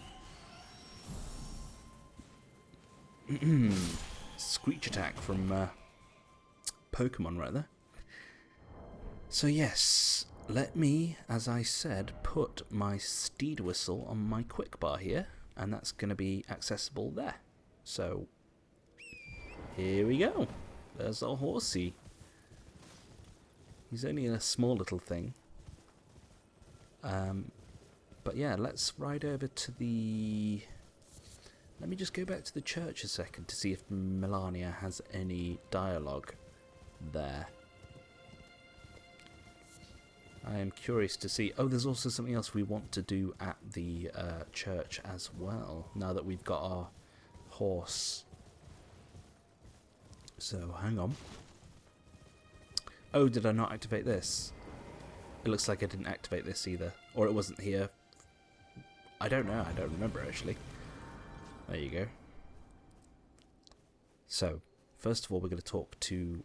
Screech attack from Pokemon right there. So yes, let me, as I said, put my steed whistle on my quick bar here, and that's going to be accessible there. So here we go. There's our horsey. He's only a small little thing. But yeah, let's ride over to the... Let me just go back to the church a second to see if Melania has any dialogue there. I am curious to see... Oh, there's also something else we want to do at the church as well, now that we've got our horse. So, hang on. Oh, did I not activate this? It looks like I didn't activate this either. Or it wasn't here. I don't know. I don't remember, actually. There you go. So, first of all, we're going to talk to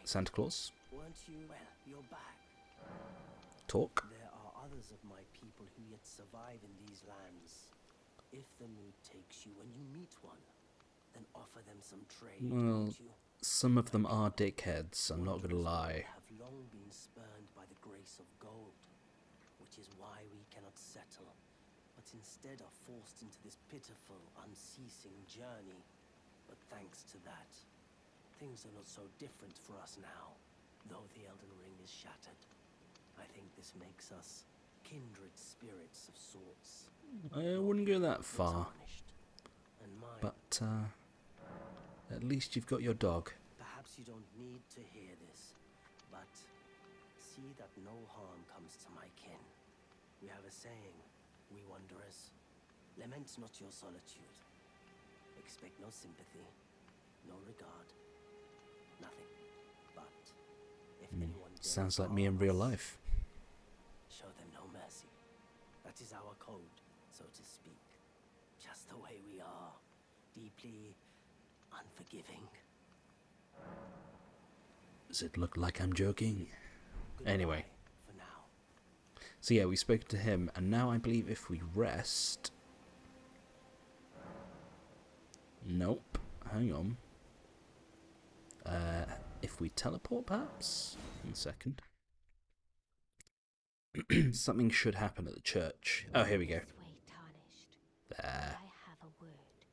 Santa Claus. Weren't you? Well, you're back. Talk. There are others of my people who yet survive in these lands. If the mood takes you when you meet one, then offer them some trade, Well, won't you? some of them are dickheads, I'm not going to lie. Have long been spurned by the grace of gold, which is why we cannot settle, but instead are forced into this pitiful, unceasing journey. But thanks to that, things are not so different for us now, though the Elden Ring is shattered. I think this makes us kindred spirits of sorts. I wouldn't go that far. And mine. But, at least you've got your dog. Perhaps you don't need to hear this, but see that no harm comes to my kin. We have a saying, we wanderers, lament not your solitude. Expect no sympathy, no regard, nothing. But if anyone dares Sounds like me in harm real us, life. show them no mercy. That is our code, so to speak. Just the way we are, deeply unforgiving. Does it look like I'm joking? Goodbye Anyway. for now. So yeah, we spoke to him, and now I believe if we rest... Nope. Hang on. If we teleport, perhaps? 1 second. Something should happen at the church. Oh, here we go. This way, Tarnished. There. I have a word.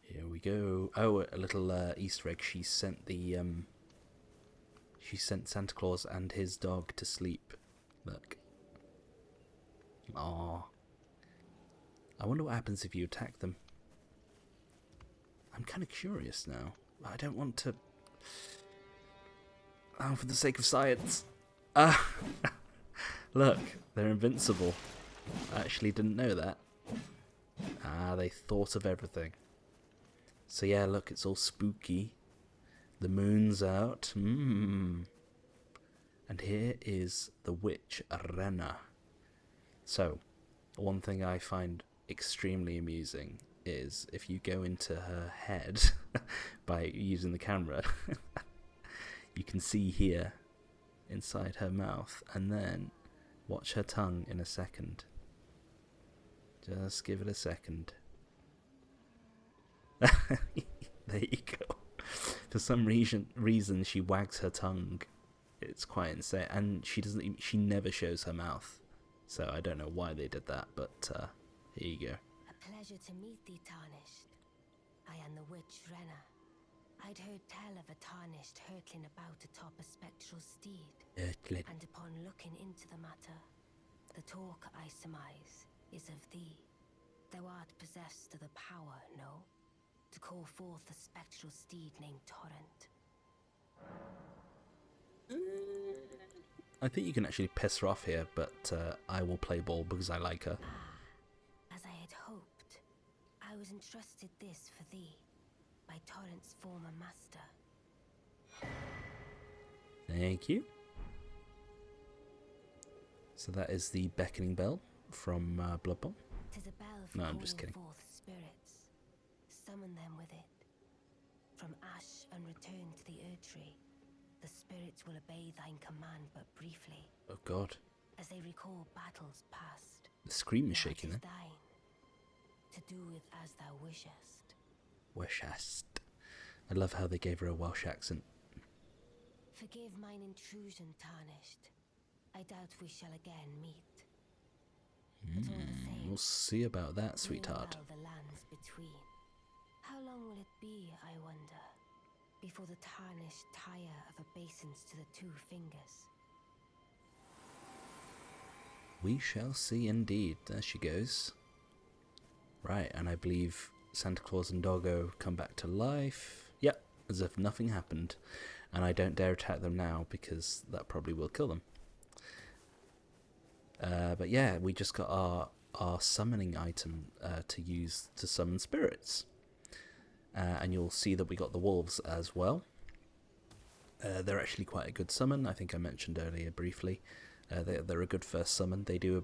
Here we go. Oh, a little Easter egg. She sent the she sent Santa Claus and his dog to sleep. Look. Aww. I wonder what happens if you attack them. I'm kind of curious now. I don't want to... Oh, for the sake of science. Ah! Look, they're invincible. I actually didn't know that. Ah, they thought of everything. So yeah, look, it's all spooky. The moon's out. And here is the witch, Rena. So, one thing I find extremely amusing is if you go into her head by using the camera, you can see here inside her mouth, and then watch her tongue in a second. Just give it a second. There you go. For some reason she wags her tongue. It's quite insane, and she never shows her mouth. So I don't know why they did that, but here you go. A pleasure to meet thee, Tarnished. I am the witch Rena. I'd heard tell of a Tarnished hurtling about atop a spectral steed. And upon looking into the matter, the talk, I surmise, is of thee. Thou art possessed of the power, no? To call forth a spectral steed named Torrent. I think you can actually piss her off here, but I will play ball because I like her. As I had hoped, I was entrusted this for thee by Torrent's former master. Thank you. So that is the beckoning bell from Bloodborne. 'Tis a bell for No, I'm calling just kidding. forth spirits. Summon them with it. From ash and return to the Erdtree. The spirits will obey thine command but briefly, Oh god, as they recall battles past. the screen is Now it shaking is then. thine, to do with as thou wishest. Wishest. I love how they gave her a Welsh accent. Forgive mine intrusion, Tarnished. I doubt we shall again meet. But all the same, We'll see about that, knowing sweetheart. well the lands between. How long will it be, I wonder, before the Tarnished tire of obeisance to the two fingers? We shall see indeed. There she goes. Right, and I believe Santa Claus and Doggo come back to life. Yep, as if nothing happened. And I don't dare attack them now because that probably will kill them. But yeah, we just got our summoning item to use to summon spirits. And you'll see that we got the wolves as well. They're actually quite a good summon. I think I mentioned earlier briefly. They're a good first summon. They do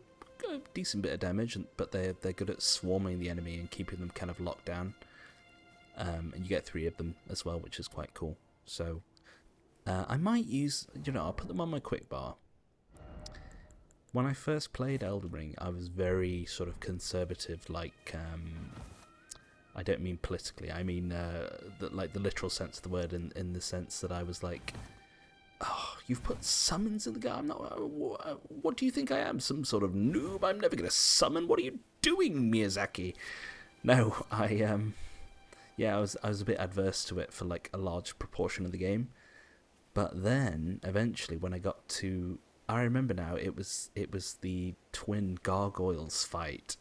a decent bit of damage, but they're good at swarming the enemy and keeping them kind of locked down. And you get 3 of them as well, which is quite cool. So I might use, I'll put them on my quick bar. When I first played Elden Ring, I was very sort of conservative, like, I don't mean politically, I mean the literal sense of the word, in the sense that I was like, oh, you've put summons in the game. I'm not. What do you think I am? Some sort of noob? I'm never going to summon. What are you doing, Miyazaki? No, I was a bit adverse to it for like a large proportion of the game, but then eventually when I got to, I remember now, it was the twin gargoyles fight,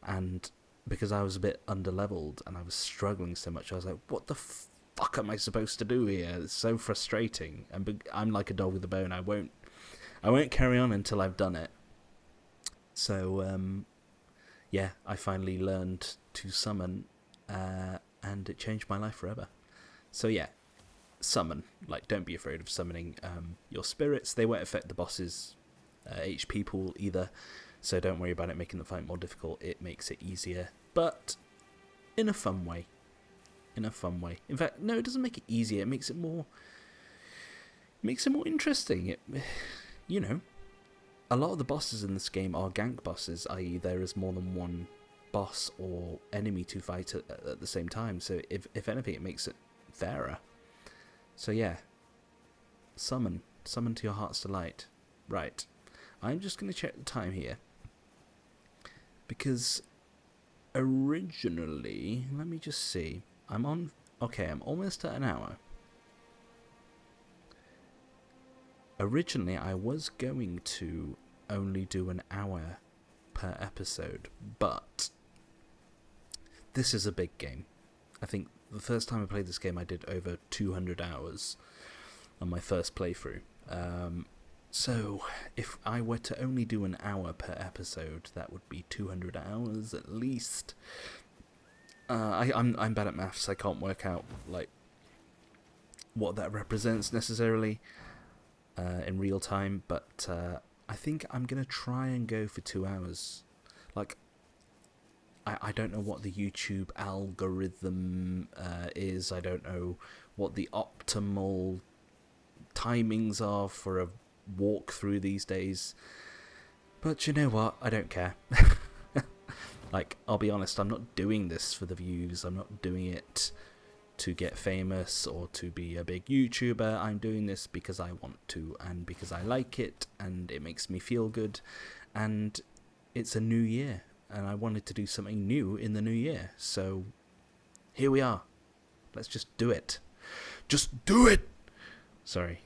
and because I was a bit underleveled and I was struggling so much, I was like, what the fuck am I supposed to do here? It's so frustrating. I'm like a dog with a bone. I won't carry on until I've done it. So yeah, I finally learned to summon, and it changed my life forever. So yeah, summon. Like, don't be afraid of summoning your spirits. They won't affect the boss's HP pool either, so don't worry about it making the fight more difficult. It makes it easier, but in a fun way. In fact, no, it doesn't make it easier. It makes it more interesting. A lot of the bosses in this game are gank bosses, i.e. there is more than one boss or enemy to fight at the same time. So if anything, it makes it fairer. So yeah, summon to your heart's delight. Right, I'm just going to check the time here, because originally, let me just see. I'm almost at an hour. Originally, I was going to only do an hour per episode, but this is a big game. I think the first time I played this game, I did over 200 hours on my first playthrough. So if I were to only do an hour per episode, that would be 200 hours at least. I'm bad at maths. I can't work out like what that represents necessarily in real time, but I think I'm gonna try and go for 2 hours. Like, I don't know what the YouTube algorithm is. I don't know what the optimal timings are for a walkthrough these days. But you know what? I don't care. Like, I'll be honest, I'm not doing this for the views. I'm not doing it to get famous or to be a big YouTuber. I'm doing this because I want to, and because I like it, and it makes me feel good. And it's a new year, and I wanted to do something new in the new year. So here we are. Let's just do it. Just do it! Sorry.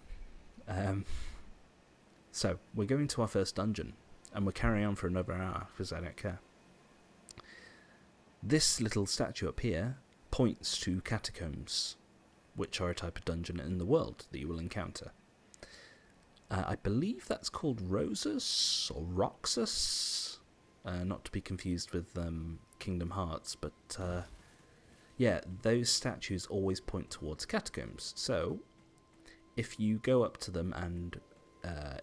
So we're going to our first dungeon, and we're carrying on for another hour because I don't care. This little statue up here points to catacombs, which are a type of dungeon in the world that you will encounter. I believe that's called Rosus or Roxas, not to be confused with Kingdom Hearts, but yeah, those statues always point towards catacombs. So if you go up to them and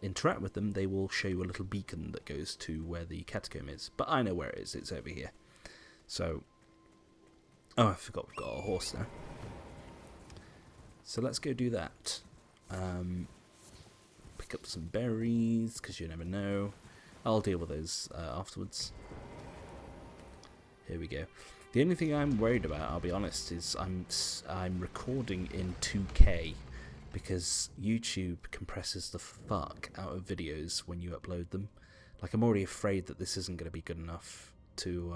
interact with them, they will show you a little beacon that goes to where the catacomb is. But I know where it is. It's over here. So, oh, I forgot we've got a horse now. So let's go do that. Pick up some berries, because you never know. I'll deal with those afterwards. Here we go. The only thing I'm worried about, I'll be honest, is I'm recording in 2K, because YouTube compresses the fuck out of videos when you upload them. Like, I'm already afraid that this isn't going to be good enough to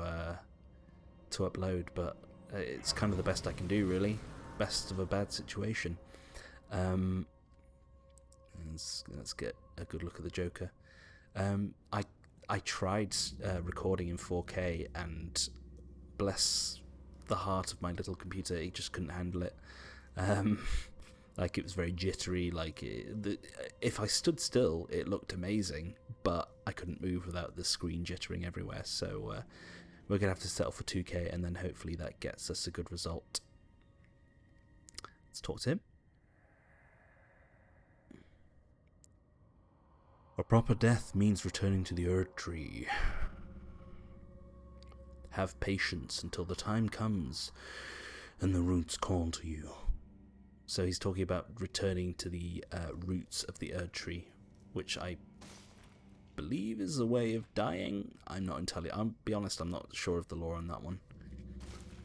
upload, but it's kind of the best I can do, really. Best of a bad situation. Let's get a good look at the Joker. I tried recording in 4K, and bless the heart of my little computer, it just couldn't handle it. Like, it was very jittery. Like, if I stood still, it looked amazing, but I couldn't move without the screen jittering everywhere. So we're gonna have to settle for 2K, and then hopefully that gets us a good result. Let's talk to him. A proper death means returning to the Erd Tree. Have patience until the time comes and the roots call to you. So he's talking about returning to the roots of the Erd Tree, which I believe is a way of dying. I'm not entirely... I'll be honest, I'm not sure of the lore on that one.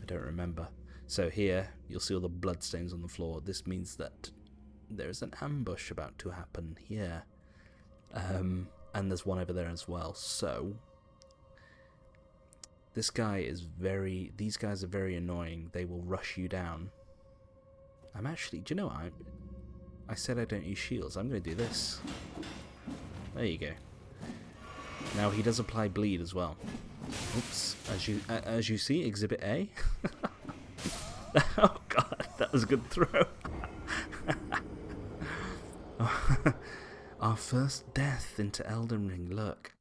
I don't remember. So here, you'll see all the bloodstains on the floor. This means that there's an ambush about to happen here. And there's one over there as well. So this guy is very... These guys are very annoying. They will rush you down. I'm actually... Do you know what? I said I don't use shields. I'm going to do this. There you go. Now he does apply bleed as well. Oops. As you see, Exhibit A. Oh god, that was a good throw. Our first death into Elden Ring. Look.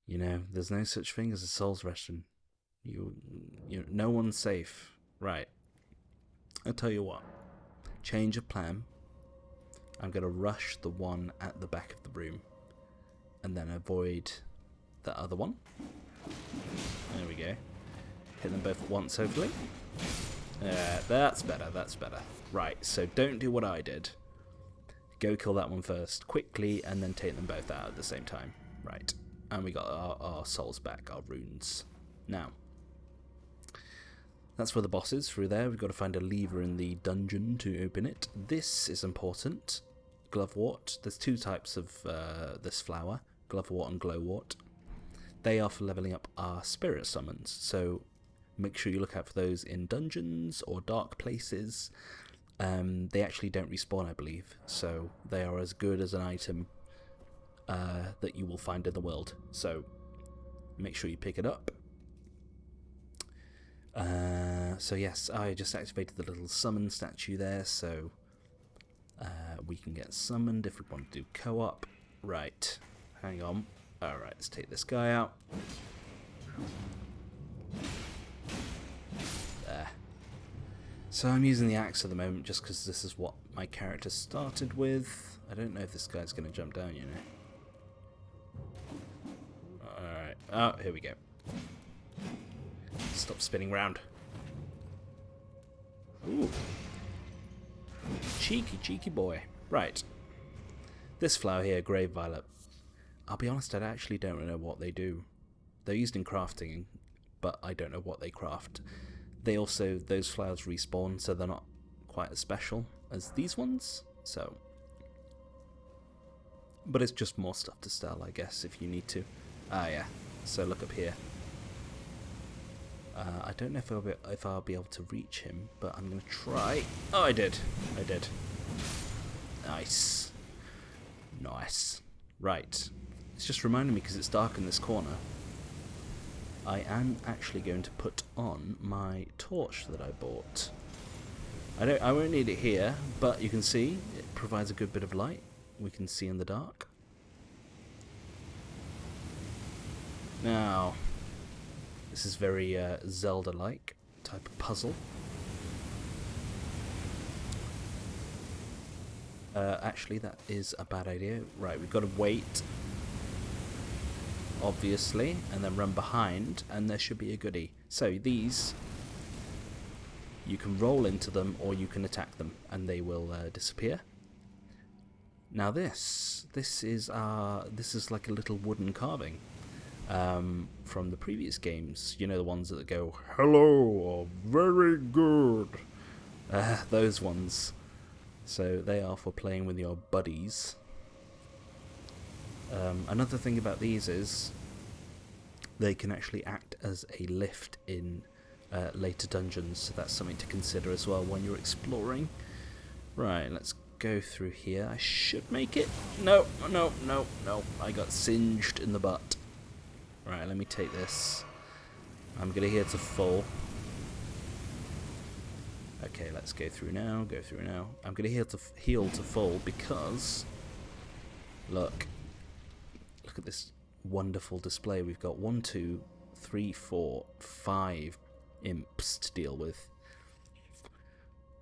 You know, there's no such thing as a Souls Russian. No one's safe. Right. I'll tell you what. Change of plan. I'm going to rush the one at the back of the room, and then avoid the other one. There we go. Hit them both at once, hopefully. That's better, that's better. Right, so don't do what I did. Go kill that one first, quickly, and then take them both out at the same time. Right, and we got our souls back, our runes. Now, that's where the boss is, through there. We've got to find a lever in the dungeon to open it. This is important. Glovewort. There's two types of this flower, Glovewort and Glowwort. They are for leveling up our spirit summons, so make sure you look out for those in dungeons or dark places. They actually don't respawn, I believe, so they are as good as an item that you will find in the world. So make sure you pick it up. So yes, I just activated the little summon statue there, so we can get summoned if we want to do co-op. Right, hang on. Alright, let's take this guy out. There. So I'm using the axe at the moment just because this is what my character started with. I don't know if this guy's going to jump down, you know. Alright, oh, here we go. Stop spinning round. Ooh. Cheeky boy. Right. This flower here, Grave Violet. I'll be honest, I actually don't know what they do. They're used in crafting, but I don't know what they craft. They also, those flowers respawn, so they're not quite as special as these ones, so. But it's just more stuff to sell, I guess, if you need to. Ah, yeah. So look up here. I don't know if I'll be able to reach him, but I'm going to try. Oh, I did. Nice. Nice. Right. It's just reminding me, because it's dark in this corner, I am actually going to put on my torch that I bought. I won't need it here, but you can see it provides a good bit of light. We can see in the dark. Now, this is very Zelda-like type of puzzle. Actually, that is a bad idea. Right, we've got to wait, obviously, and then run behind, and there should be a goodie. So these, you can roll into them, or you can attack them, and they will disappear. Now this is like a little wooden carving. From the previous games, you know, the ones that go hello or very good, those ones. So they are for playing with your buddies. Another thing about these is they can actually act as a lift in later dungeons, so that's something to consider as well when you're exploring. Right, let's go through here. I should make it. No, no, no, no. I got singed in the butt. Right, let me take this. I'm going to heal to full. Okay, let's go through now. Go through now. I'm going to heal to full because look at this wonderful display. We've got 1, 2, 3, 4, 5 imps to deal with.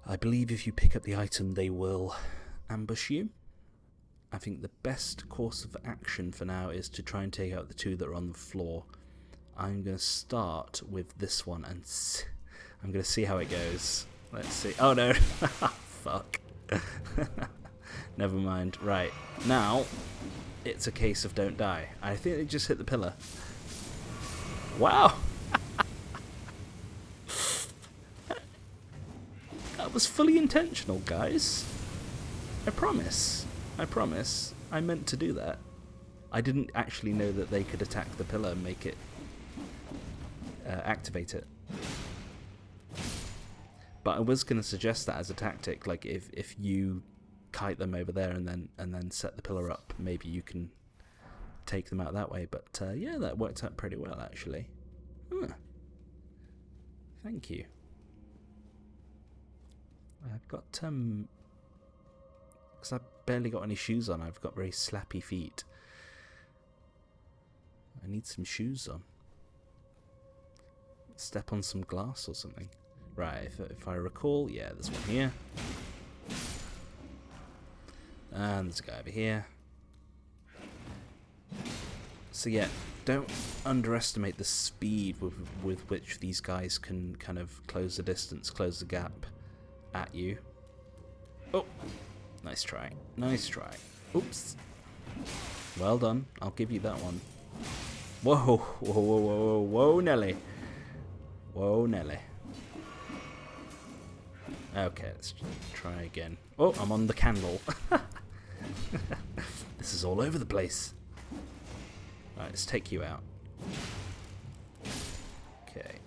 I believe if you pick up the item, they will ambush you. I think the best course of action for now is to try and take out the 2 that are on the floor. I'm going to start with this one and I'm going to see how it goes. Let's see. Oh no. Fuck. Never mind. Right. Now, it's a case of don't die. I think they just hit the pillar. Wow. That was fully intentional, guys. I promise. I promise. I meant to do that. I didn't actually know that they could attack the pillar and make it activate it. But I was going to suggest that as a tactic, like if you kite them over there and then set the pillar up, maybe you can take them out that way. But yeah, that worked out pretty well actually. Huh. Thank you. I've got because I've barely got any shoes on. I've got very slappy feet. I need some shoes on. Step on some glass or something. Right, if I recall, yeah, there's one here. And there's a guy over here. So yeah, don't underestimate the speed with which these guys can kind of close the distance, close the gap at you. Oh, nice try. Nice try. Oops. Well done. I'll give you that one. Whoa, whoa, whoa, whoa, whoa, whoa, Nelly. Whoa, Nelly. Okay, let's try again. Oh, I'm on the candle. This is all over the place. Right, let's take you out. Okay.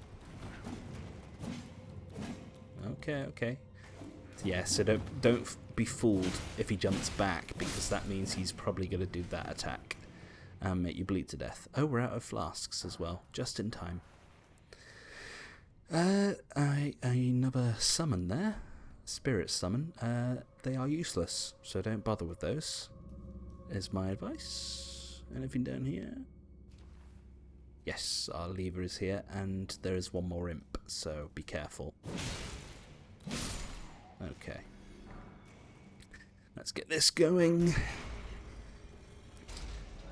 Okay. Yeah, so don't be fooled if he jumps back, because that means he's probably going to do that attack and make you bleed to death. Oh, we're out of flasks as well, just in time. Another summon there. Spirit summon. They are useless, so don't bother with those, is my advice. Anything down here? Yes, our lever is here, and there is one more imp, so be careful. Okay. Let's get this going.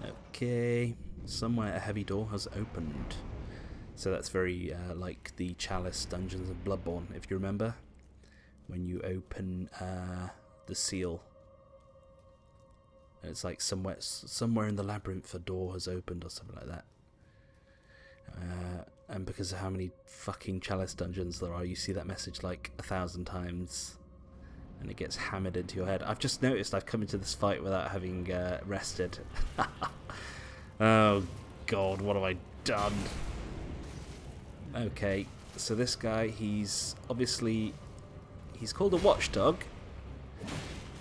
Okay. Somewhere a heavy door has opened. So that's very like the Chalice Dungeons of Bloodborne, if you remember. When you open the seal. It's like somewhere in the labyrinth a door has opened or something like that. And because of how many fucking Chalice dungeons there are, you see that message like 1,000 times. And it gets hammered into your head. I've just noticed I've come into this fight without having rested. Oh god, what have I done? Okay, so this guy, he's called a watchdog,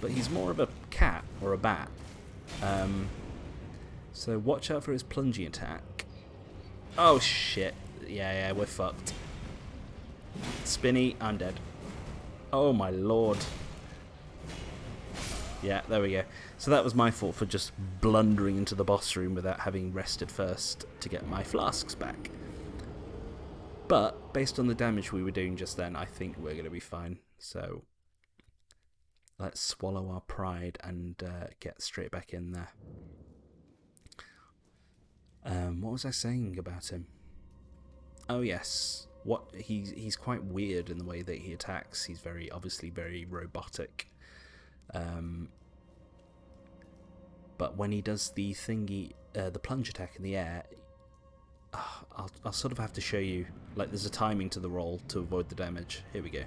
but he's more of a cat or a bat. So watch out for his plunging attack. Oh shit, yeah, we're fucked. Spinny, I'm dead. Oh my lord. Yeah, there we go. So that was my fault for just blundering into the boss room without having rested first to get my flasks back. But based on the damage we were doing just then, I think we're going to be fine. So let's swallow our pride and get straight back in there. What was I saying about him? Oh yes, he's quite weird in the way that he attacks. He's obviously very robotic. But when he does the thingy, the plunge attack in the air, I'll sort of have to show you. Like, there's a timing to the roll to avoid the damage. Here we go.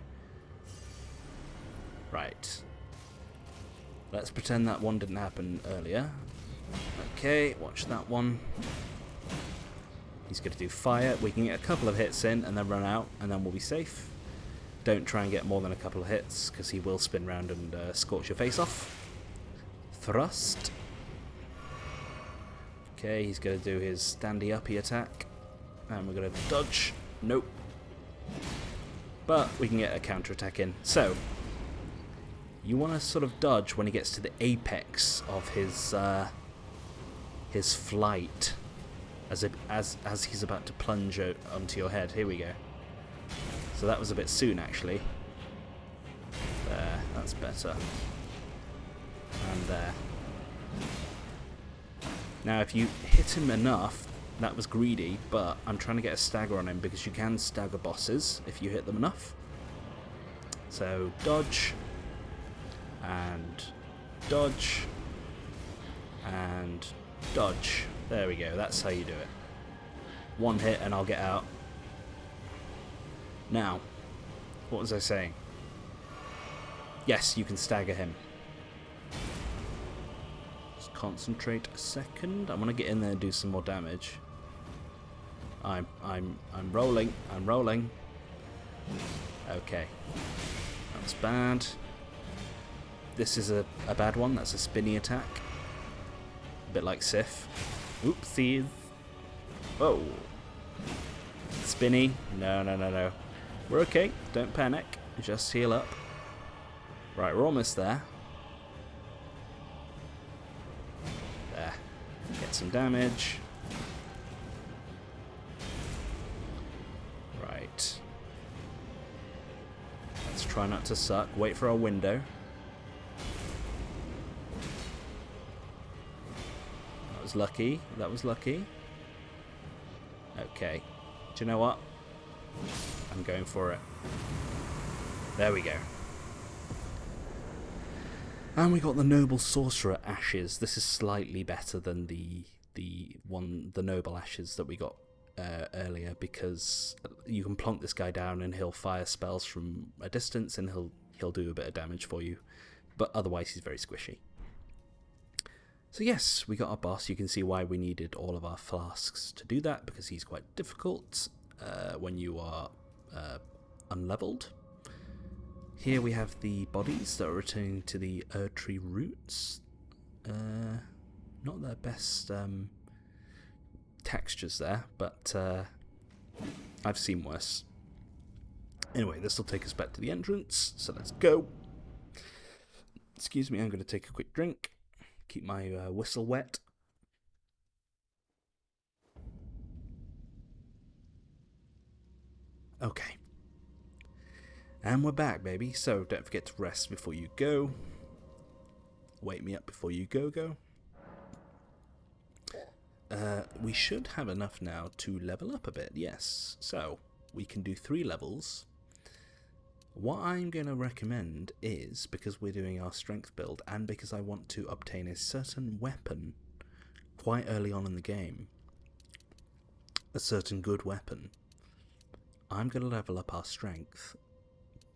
Right. Let's pretend that one didn't happen earlier. Okay, watch that one. He's going to do fire. We can get a couple of hits in and then run out, and then we'll be safe. Don't try and get more than a couple of hits, because he will spin round and scorch your face off. Thrust. Okay, he's going to do his standy-uppy attack. And we're going to dodge. Nope. But we can get a counter-attack in. So, you want to sort of dodge when he gets to the apex of his flight. As he's about to plunge onto your head. Here we go. So that was a bit soon, actually. There, that's better. And there. Now, if you hit him enough, that was greedy, but I'm trying to get a stagger on him because you can stagger bosses if you hit them enough. So, dodge. And dodge. And dodge. There we go, that's how you do it. One hit and I'll get out. Now, what was I saying? Yes, you can stagger him. Just concentrate a second. I'm gonna get in there and do some more damage. I'm rolling. I'm rolling. Okay. That's bad. This is a bad one. That's a spinny attack. A bit like Sif. Oopsies. Whoa. Spinny. No. We're okay. Don't panic. Just heal up. Right, we're almost there. There. Get some damage. Right. Let's try not to suck. Wait for our window. That was lucky. That was lucky. Okay. Do you know what? I'm going for it. There we go. And we got the Noble Sorcerer Ashes. This is slightly better than the Noble Ashes that we got earlier, because you can plonk this guy down and he'll fire spells from a distance and he'll do a bit of damage for you. But otherwise he's very squishy. So yes, we got our boss. You can see why we needed all of our flasks to do that, because he's quite difficult when you are unleveled. Here we have the bodies that are returning to the Erdtree roots. Not their best textures there, but I've seen worse. Anyway, this will take us back to the entrance, so let's go. Excuse me, I'm going to take a quick drink. Keep my whistle wet. Okay. And we're back, baby. So don't forget to rest before you go. Wake me up before you go. We should have enough now to level up a bit, yes. So we can do 3 levels. What I'm going to recommend is, because we're doing our strength build and because I want to obtain a certain weapon quite early on in the game, a certain good weapon, I'm going to level up our strength,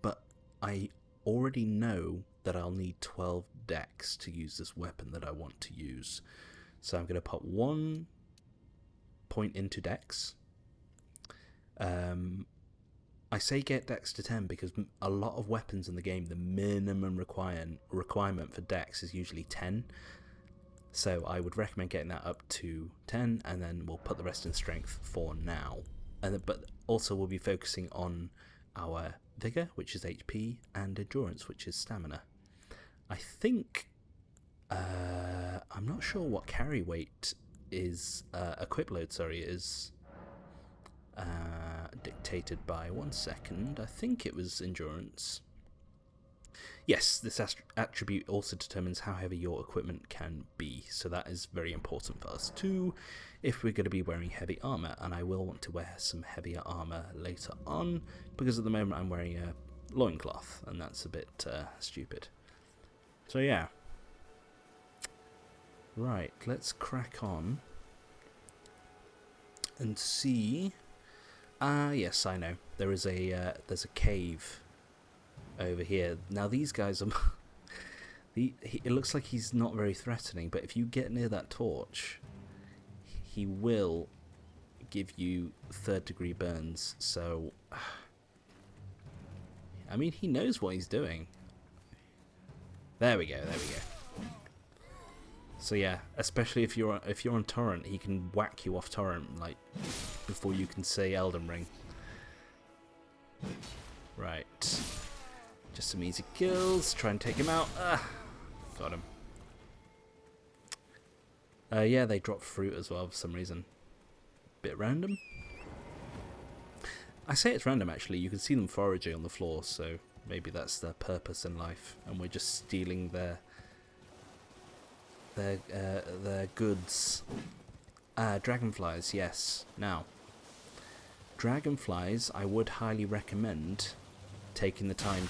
but I already know that I'll need 12 dex to use this weapon that I want to use. So I'm going to put 1 point into dex. I say get dex to 10 because a lot of weapons in the game, the minimum requirement for dex is usually 10. So I would recommend getting that up to 10, and then we'll put the rest in strength for now. But also we'll be focusing on our vigor, which is HP, and endurance, which is stamina. I think I'm not sure what carry weight is equip load, is dictated by. 1 second. I think it was endurance. Yes, this attribute also determines how heavy your equipment can be, so that is very important for us too, if we're going to be wearing heavy armor, and I will want to wear some heavier armor later on, because at the moment I'm wearing a loincloth, and that's a bit stupid. So yeah. Right, let's crack on and see. Yes, I know. There's a cave over here. Now these guys are it looks like he's not very threatening, but if you get near that torch, he will give you 3rd degree burns. So I mean, he knows what he's doing. There we go, there we go. So yeah, especially if you're on torrent, he can whack you off torrent like before you can say Elden Ring. Right. Just some easy kills. Try and take him out. Got him. Yeah, they drop fruit as well for some reason. Bit random. I say it's random actually. You can see them foraging on the floor, so maybe that's their purpose in life, and we're just stealing their goods. Dragonflies, yes. Now, dragonflies, I would highly recommend taking the time.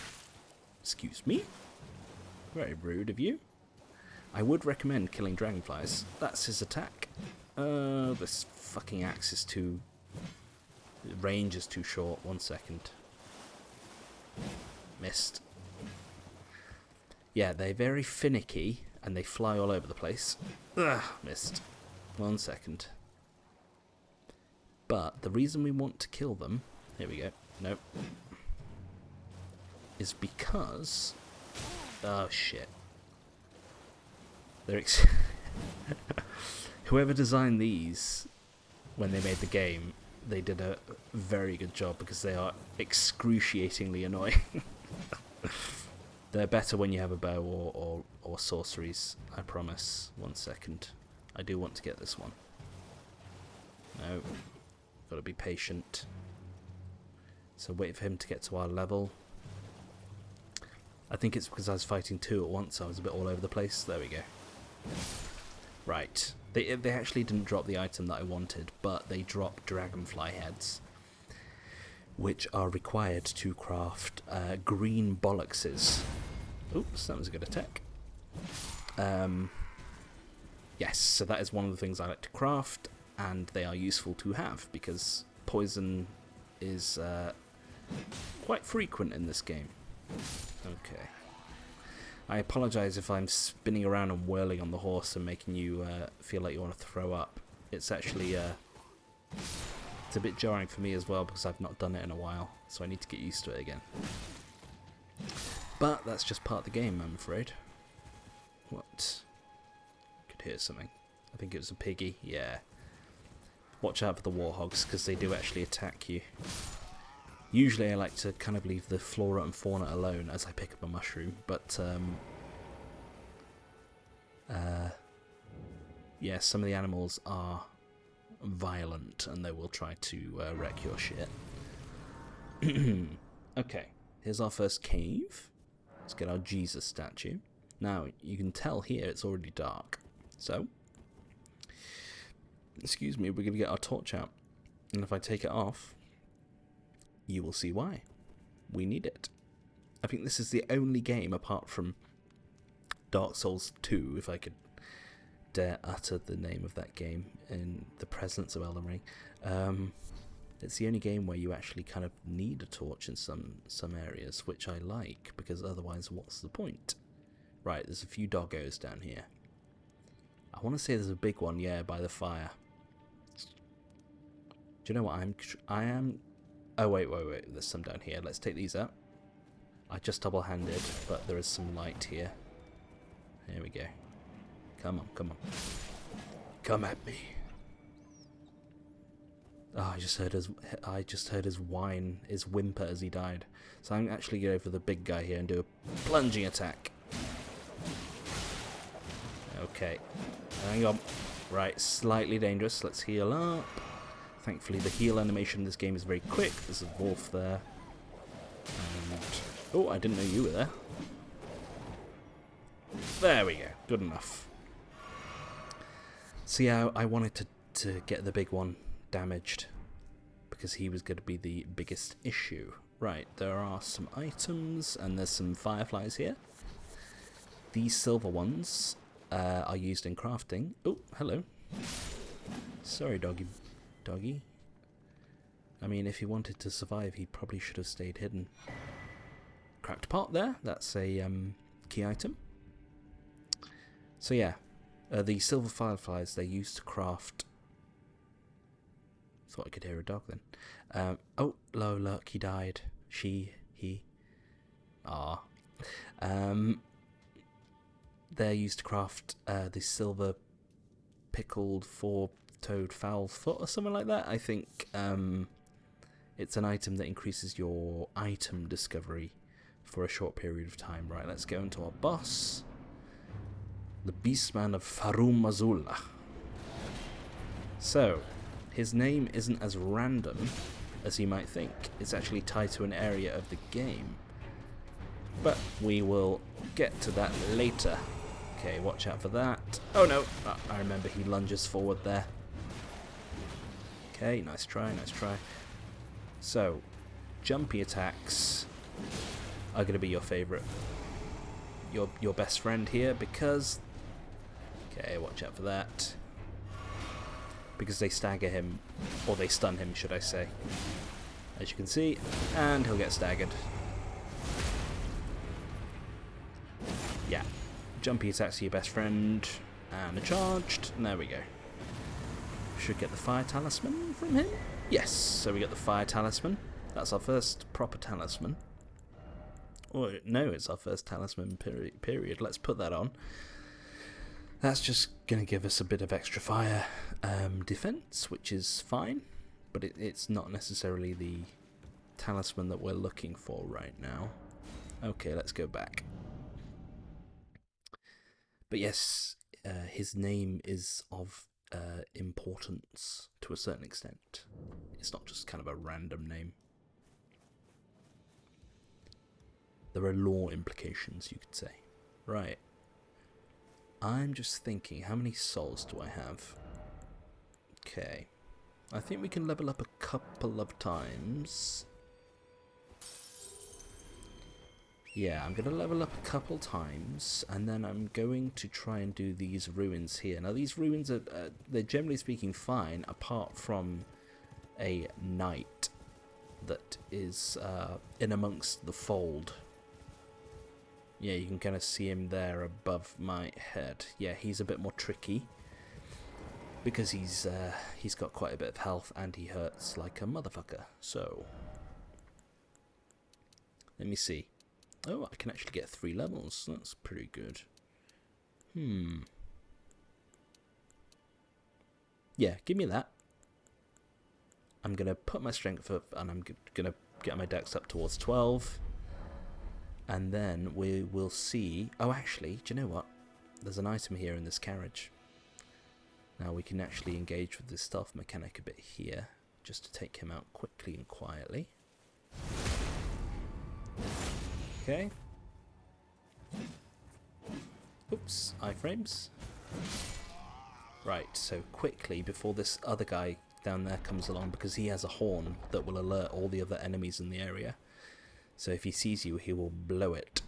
Excuse me? Very rude of you. I would recommend killing dragonflies. That's his attack. This fucking axe is too... The range is too short. 1 second. Missed. Yeah, they're very finicky and they fly all over the place. Ugh, missed. 1 second. But the reason we want to kill them... Here we go. Nope. Is because... Oh, shit. They're Whoever designed these when they made the game, they did a very good job because they are excruciatingly annoying. They're better when you have a bow or sorceries, I promise. 1 second. I do want to get this one. No. Gotta be patient. So wait for him to get to our level. I think it's because I was fighting two at once, so I was a bit all over the place. There we go. Right. They actually didn't drop the item that I wanted, but they dropped dragonfly heads, which are required to craft green bollockses. Oops, that was a good attack. Yes, so that is one of the things I like to craft, and they are useful to have, because poison is quite frequent in this game. Okay. I apologise if I'm spinning around and whirling on the horse and making you feel like you want to throw up. It's actually it's a bit jarring for me as well because I've not done it in a while, so I need to get used to it again. But that's just part of the game, I'm afraid. What? Could hear something. I think it was a PEGI. Yeah. Watch out for the warhogs because they do actually attack you. Usually I like to kind of leave the flora and fauna alone as I pick up a mushroom, but yeah, some of the animals are violent and they will try to wreck your shit. Okay, here's our first cave. Let's get our Jesus statue. Now, you can tell here it's already dark, so, excuse me, we're going to get our torch out, and if I take it off, you will see why. We need it. I think this is the only game, apart from Dark Souls 2, if I could dare utter the name of that game in the presence of Elden Ring. It's the only game where you actually kind of need a torch in some areas, which I like, because otherwise what's the point? Right, there's a few doggos down here. I want to say there's a big one, yeah, by the fire. Do you know what I am... Oh, wait, there's some down here. Let's take these out. I just double-handed, but there is some light here. Here we go. Come on, come on. Come at me. Oh, I just heard his whine, his whimper as he died. So I'm actually going to go for the big guy here and do a plunging attack. Okay. Hang on. Right, slightly dangerous. Let's heal up. Thankfully, the heal animation in this game is very quick. There's a wolf there. And... oh, I didn't know you were there. There we go. Good enough. So yeah, I wanted to get the big one damaged because he was going to be the biggest issue. Right, there are some items and there's some fireflies here. These silver ones are used in crafting. Oh, hello. Sorry, doggy. I mean, if he wanted to survive, he probably should have stayed hidden. Cracked pot there. That's a key item. So yeah, the silver fireflies, they're used to craft... Thought I could hear a dog then. Oh, low luck, he died. He. Ah. They're used to craft the silver pickled four-toed fowl foot or something like that. I think it's an item that increases your item discovery for a short period of time. Right, let's go into our boss. The Beastman of Farum Azula. So, his name isn't as random as you might think. It's actually tied to an area of the game. But we will get to that later. Okay, watch out for that. Oh no, I remember he lunges forward there. Okay, nice try, nice try. So, jumpy attacks are going to be your favourite, your best friend here, because... Okay, watch out for that. Because they stagger him, or they stun him, should I say. As you can see, and he'll get staggered. Yeah, jumpy attacks are your best friend, and a charged, and there we go. Should get the fire talisman from him? Yes, so we got the fire talisman. That's our first proper talisman. Or no, it's our first talisman period. Let's put that on. That's just going to give us a bit of extra fire defense, which is fine, but it's not necessarily the talisman that we're looking for right now. Okay, let's go back. But yes, his name is of importance to a certain extent. It's not just kind of a random name. There are lore implications, you could say. Right. I'm just thinking, how many souls do I have? Okay. I think we can level up a couple of times. Yeah, I'm going to level up a couple times, and then I'm going to try and do these ruins here. Now, these ruins are, they're generally speaking fine, apart from a knight that is in amongst the fold. Yeah, you can kind of see him there above my head. Yeah, he's a bit more tricky, because he's got quite a bit of health, and he hurts like a motherfucker. So, let me see. Oh, I can actually get 3 levels. That's pretty good. Yeah, give me that. I'm going to put my strength up, and I'm going to get my dex up towards 12. And then we will see... Oh, actually, do you know what? There's an item here in this carriage. Now we can actually engage with this stealth mechanic a bit here, just to take him out quickly and quietly. Okay. Oops, iframes. Right, so quickly, before this other guy down there comes along, because he has a horn that will alert all the other enemies in the area. So if he sees you, he will blow it.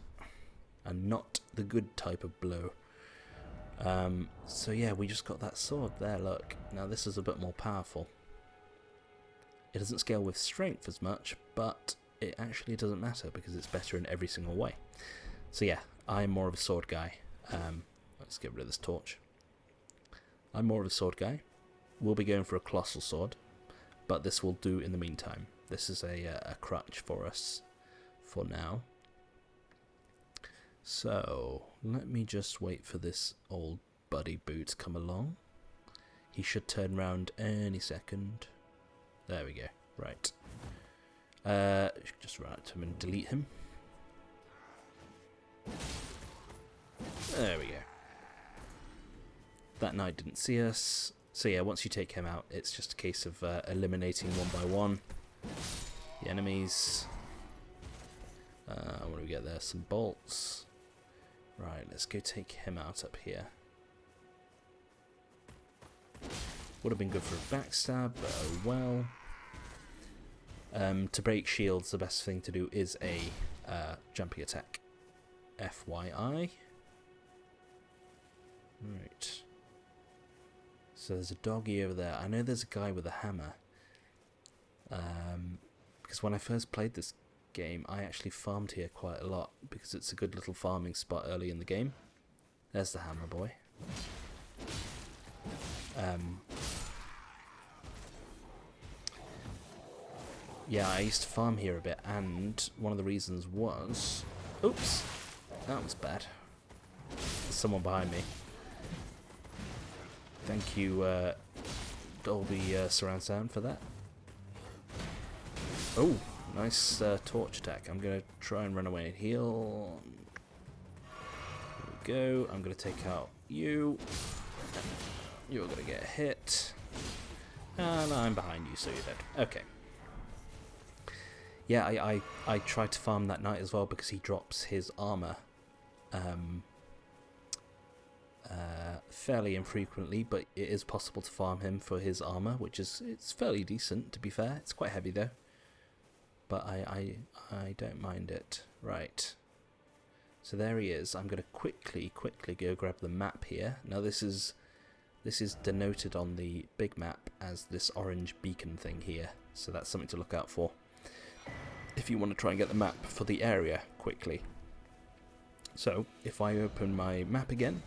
And not the good type of blow. So yeah, we just got that sword there, look. Now this is a bit more powerful. It doesn't scale with strength as much, but it actually doesn't matter because it's better in every single way. So yeah, I'm more of a sword guy. Let's get rid of this torch. I'm more of a sword guy. We'll be going for a colossal sword, but this will do in the meantime. This is a crutch for us for now. So let me just wait for this old buddy boot to come along. He should turn round any second. There we go. Right. Just run up to him and delete him. There we go. That knight didn't see us. So yeah, once you take him out, it's just a case of eliminating one by one the enemies. What do we get there? Some bolts. Right, let's go take him out up here. Would have been good for a backstab, but oh well. To break shields, the best thing to do is a jumpy attack. FYI. Right. So there's a doggy over there. I know there's a guy with a hammer. Because when I first played this game, I actually farmed here quite a lot because it's a good little farming spot early in the game. There's the hammer boy. Yeah, I used to farm here a bit, and one of the reasons was Oops. That was bad. There's someone behind me. Thank you, Dolby surround sound for that. Oh, nice torch attack. I'm going to try and run away and heal. Here we go. I'm going to take out you. You're going to get hit. And I'm behind you, so you're dead. Okay. Yeah, I tried to farm that knight as well because he drops his armor fairly infrequently, but it is possible to farm him for his armor, which is it's fairly decent, to be fair. It's quite heavy though, but I don't mind it. Right, so there he is. I'm going to quickly go grab the map here. Now this is denoted on the big map as this orange beacon thing here, so that's something to look out for if you want to try and get the map for the area quickly. So if I open my map again,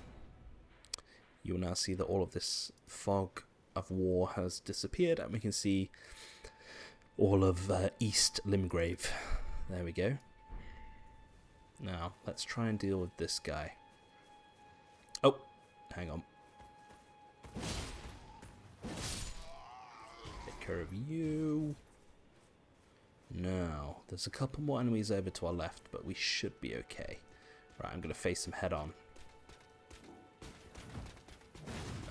you will now see that all of this fog of war has disappeared, and we can see all of East Limgrave. There we go. Now, let's try and deal with this guy. Oh, hang on. Take care of you. Now, there's a couple more enemies over to our left, but we should be okay. Right, I'm going to face them head on.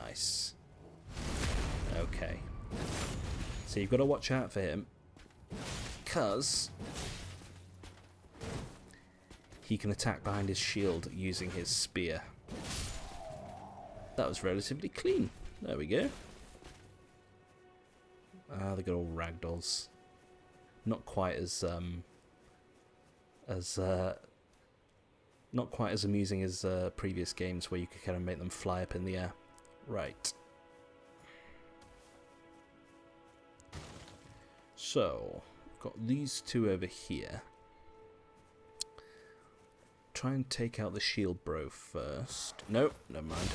Nice. Okay. So you've got to watch out for him, because he can attack behind his shield using his spear. That was relatively clean. There we go. Ah, the good old ragdolls. Not quite as not quite as amusing as previous games where you could kind of make them fly up in the air. Right. So, got these two over here. Try and take out the shield bro first. Nope, never mind.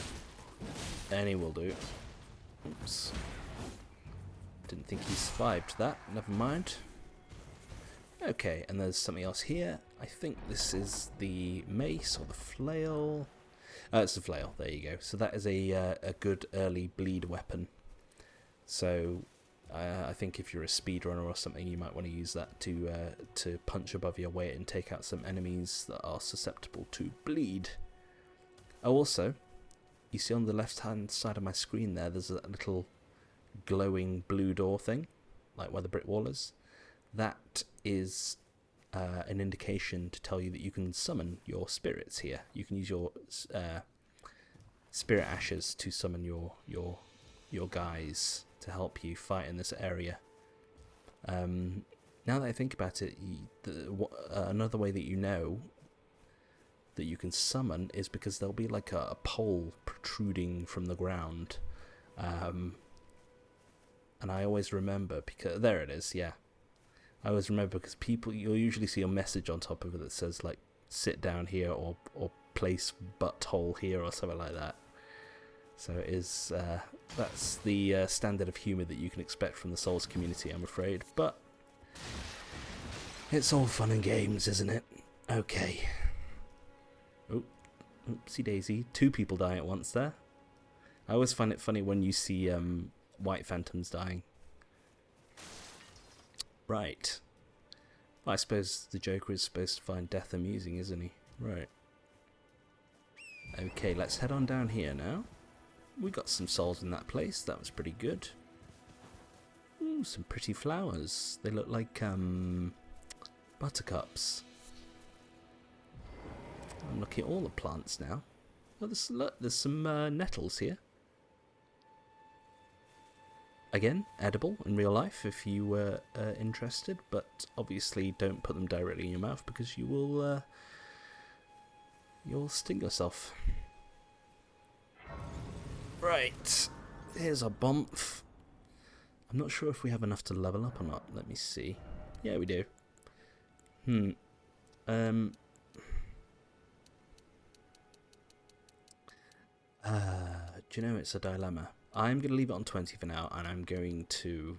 Any will do. Oops. Didn't think he survived that. Never mind. Okay, and there's something else here. I think this is the mace or the flail. It's the flail. There you go. So that is a good early bleed weapon. So I think if you're a speedrunner or something, you might want to use that to punch above your weight and take out some enemies that are susceptible to bleed. Oh, also, you see on the left-hand side of my screen there's a little glowing blue door thing, like where the brick wall is. That is an indication to tell you that you can summon your spirits here. You can use your spirit ashes to summon your guys to help you fight in this area. Now that I think about it, another way that you know that you can summon is because there'll be like a pole protruding from the ground. And I always remember, because there it is, yeah. I always remember because you'll usually see a message on top of it that says like sit down here or place butthole here or something like that. So it is that's the standard of humour that you can expect from the Souls community, I'm afraid. But it's all fun and games, isn't it? Okay. Oh, oopsie daisy. 2 people die at once there. I always find it funny when you see white phantoms dying. Right. I suppose the Joker is supposed to find death amusing, isn't he? Right. Okay, let's head on down here now. We got some souls in that place. That was pretty good. Ooh, some pretty flowers. They look like buttercups. I'm looking at all the plants now. Oh, there's some nettles here. Again, edible in real life if you were interested, but obviously don't put them directly in your mouth because you will you'll sting yourself. Right, here's a bump. I'm not sure if we have enough to level up or not. Let me see. Yeah, we do. Do you know, it's a dilemma. I'm going to leave it on 20 for now, and I'm going to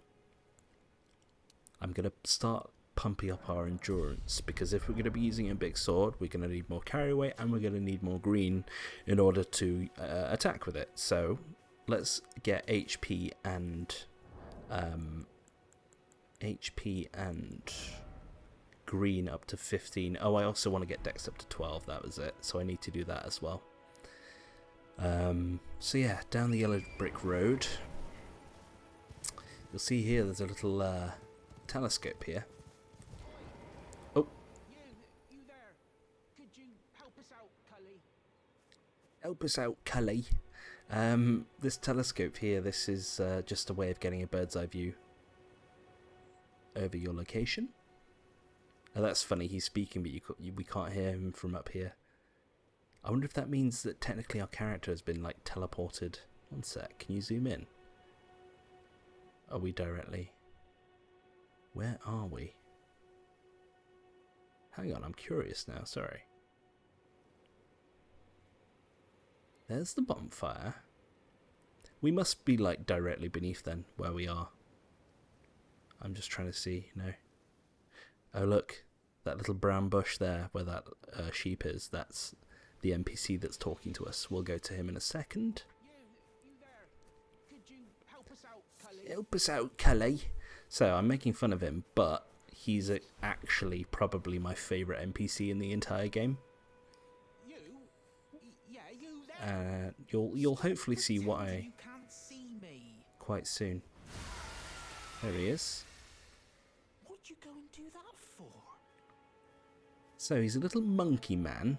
start pumping up our endurance, because if we're going to be using a big sword, we're going to need more carry weight and we're going to need more green in order to attack with it. So let's get HP and green up to 15. Oh, I also want to get dex up to 12. That was it. So I need to do that as well. So yeah, down the yellow brick road. You'll see here there's a little telescope here. Oh. You there. Could you help us out, Cully? Help us out, Cully. This telescope here, this is just a way of getting a bird's eye view over your location. Oh, that's funny, he's speaking, but we can't hear him from up here. I wonder if that means that technically our character has been, like, teleported. One sec, can you zoom in? Are we directly? Where are we? Hang on, I'm curious now, sorry. There's the bonfire. We must be, like, directly beneath then, where we are. I'm just trying to see, no. Oh, look, that little brown bush there, where that sheep is, that's the NPC that's talking to us. We'll go to him in a second. You there. Could you help us out, Cully? Help us out, Cully. So, I'm making fun of him, but he's actually probably my favourite NPC in the entire game. You there. You'll hopefully see why You can't see me. quite soon. There he is. What'd you go and do that for? So he's a little monkey man.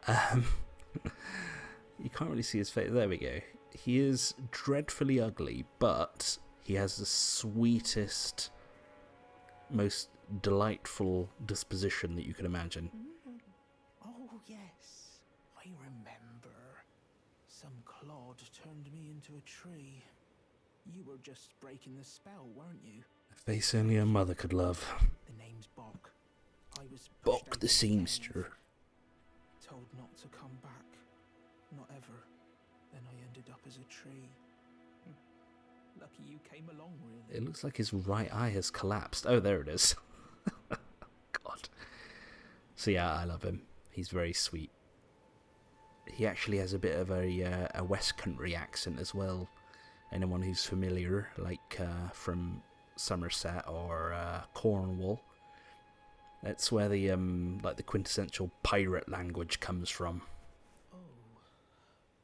You can't really see his face. There we go. He is dreadfully ugly, but he has the sweetest, most delightful disposition that you can imagine. Oh, yes. I remember. Some clod turned me into a tree. You were just breaking the spell, weren't you? A face only a mother could love. The name's Bok. I was pushed Bok out the of seamster. cave, told not to come back. Not ever. Then I ended up as a tree. Lucky you came along, really. It looks like his right eye has collapsed. Oh, there it is. God. So yeah, I love him. He's very sweet. He actually has a bit of a West Country accent as well. Anyone who's familiar, like from Somerset or Cornwall, that's where the like the quintessential pirate language comes from. Oh.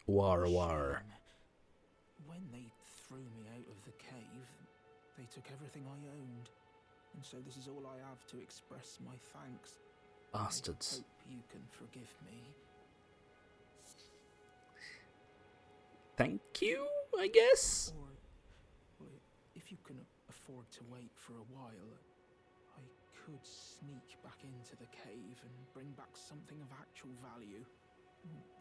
War, war. When they threw me out of the cave, they took everything I owned. And so this is all I have to express my thanks. Bastards. I hope you can forgive me. Thank you, I guess. Or if you can afford to wait for a while, I could sneak back into the cave and bring back something of actual value.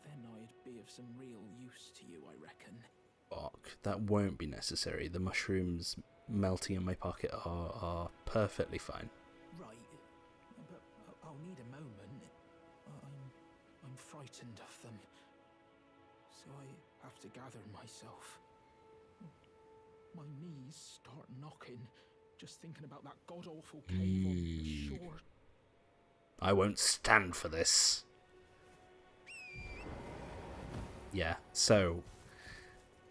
Then I'd be of some real use to you, I reckon. Bok, that won't be necessary. The mushrooms melting in my pocket are perfectly fine. Right, but I'll need a moment. I'm frightened of them, so I have to gather myself. My knees start knocking, just thinking about that god-awful cave on the shore. I won't stand for this. Yeah, so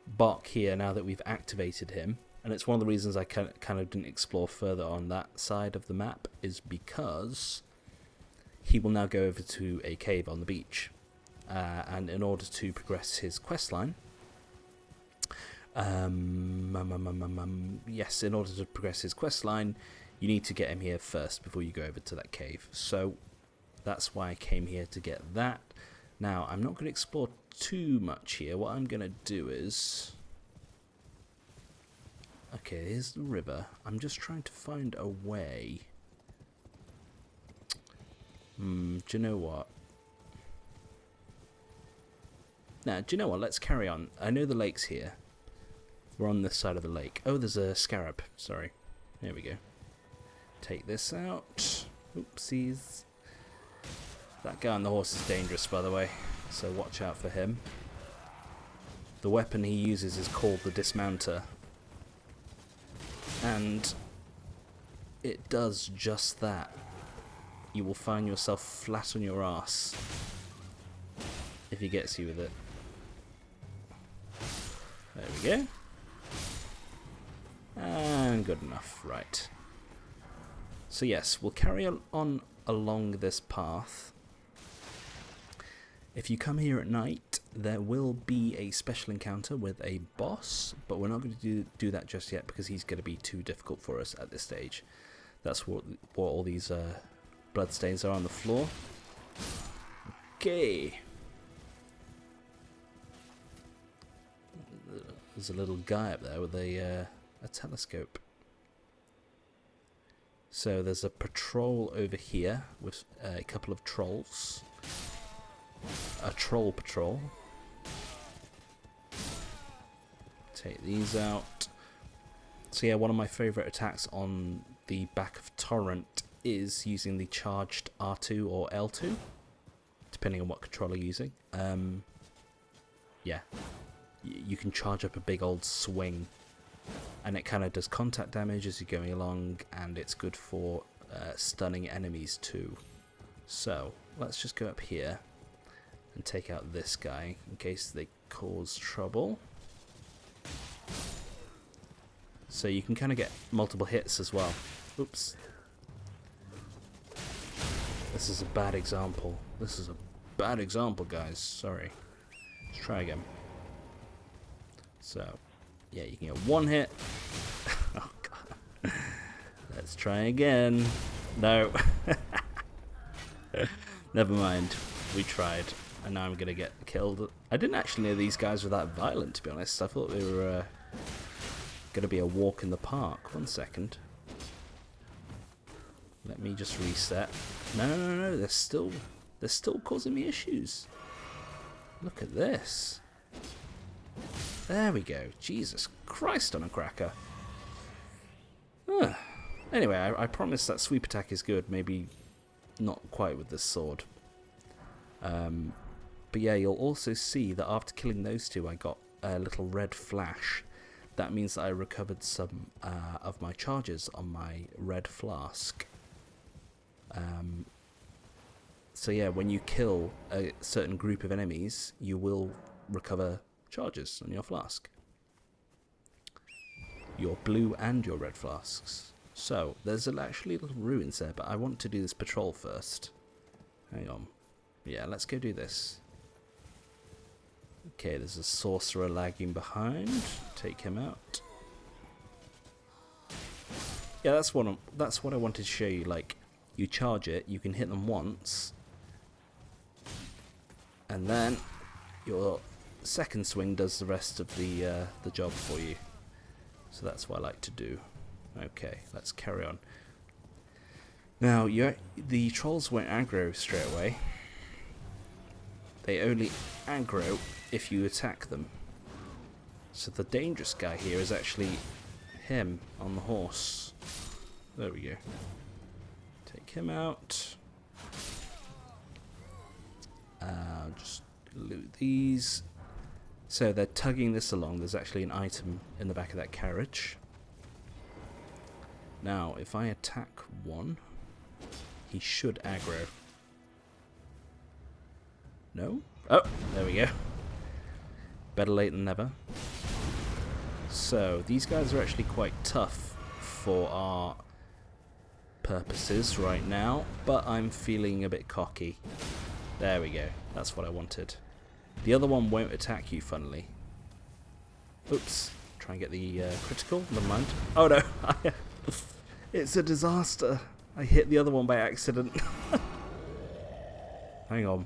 Bok here, now that we've activated him, and it's one of the reasons I kind of didn't explore further on that side of the map, is because he will now go over to a cave on the beach. And in order to progress his questline, yes, in order to progress his questline, you need to get him here first before you go over to that cave. So that's why I came here, to get that. Now, I'm not going to explore too much here. What I'm going to do is... Okay, here's the river. I'm just trying to find a way. Do you know what? Now, do you know what? Let's carry on. I know the lake's here. We're on this side of the lake. Oh, there's a scarab. Sorry. There we go. Take this out. Oopsies. That guy on the horse is dangerous, by the way, so watch out for him. The weapon he uses is called the Dismounter. And it does just that. You will find yourself flat on your ass if he gets you with it. There we go. And good enough, right. So yes, we'll carry on along this path. If you come here at night, there will be a special encounter with a boss, but we're not going to do that just yet because he's going to be too difficult for us at this stage. That's what all these bloodstains are on the floor. Okay. There's a little guy up there with a telescope. So there's a patrol over here with a couple of trolls. A troll patrol. Take these out. So yeah, one of my favourite attacks on the back of Torrent is using the charged R2 or L2, depending on what controller you're using. Yeah, you can charge up a big old swing, and it kind of does contact damage as you're going along, and it's good for stunning enemies too. So let's just go up here and take out this guy in case they cause trouble. So you can kind of get multiple hits as well. Oops. This is a bad example. This is a bad example, guys. Sorry. Let's try again. So, yeah, you can get one hit. Oh, God. Let's try again. No. Never mind. We tried. And now I'm going to get killed. I didn't actually know these guys were that violent, to be honest. I thought they were going to be a walk in the park. 1 second. Let me just reset. No. They're still causing me issues. Look at this. There we go. Jesus Christ on a cracker. Anyway, I promise that sweep attack is good. Maybe not quite with this sword. But yeah, you'll also see that after killing those two, I got a little red flash. That means that I recovered some of my charges on my red flask. So yeah, when you kill a certain group of enemies, you will recover charges on your flask. Your blue and your red flasks. So, there's actually little ruins there, but I want to do this patrol first. Hang on. Yeah, let's go do this. Okay, there's a sorcerer lagging behind. Take him out. Yeah, that's what I wanted to show you. Like, you charge it, you can hit them once, and then your second swing does the rest of the job for you. So that's what I like to do. Okay, let's carry on. Now, the trolls won't aggro straight away. They only aggro if you attack them. So the dangerous guy here is actually him on the horse. There we go. Take him out. Just loot these. So they're tugging this along. There's actually an item in the back of that carriage. Now, if I attack one, he should aggro. No? Oh, there we go. Better late than never. So, these guys are actually quite tough for our purposes right now, but I'm feeling a bit cocky. There we go. That's what I wanted. The other one won't attack you, funnily. Oops. Try and get the critical. Never mind. Oh no. It's a disaster. I hit the other one by accident. Hang on.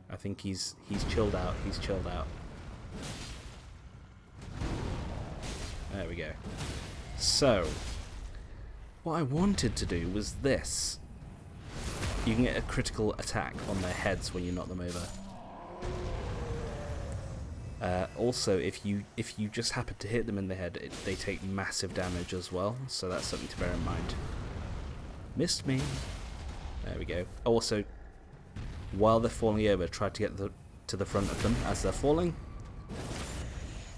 I think he's chilled out. He's chilled out. There we go. So, what I wanted to do was this. You can get a critical attack on their heads when you knock them over. Also, if you just happen to hit them in the head, they take massive damage as well, so that's something to bear in mind. Missed me. There we go. Also, while they're falling over, try to get to the front of them as they're falling,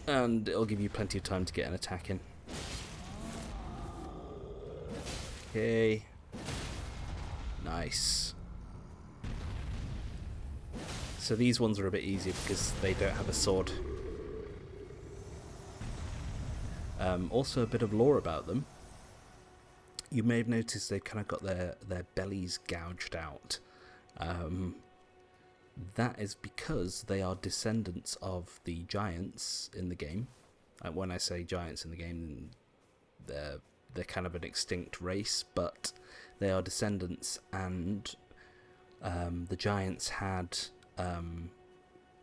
and it'll give you plenty of time to get an attack in. Okay. Nice. So these ones are a bit easier because they don't have a sword. Also a bit of lore about them. You may have noticed they've kind of got their bellies gouged out. That is because they are descendants of the giants in the game. When I say giants in the game, they're kind of an extinct race, but they are descendants, and the giants had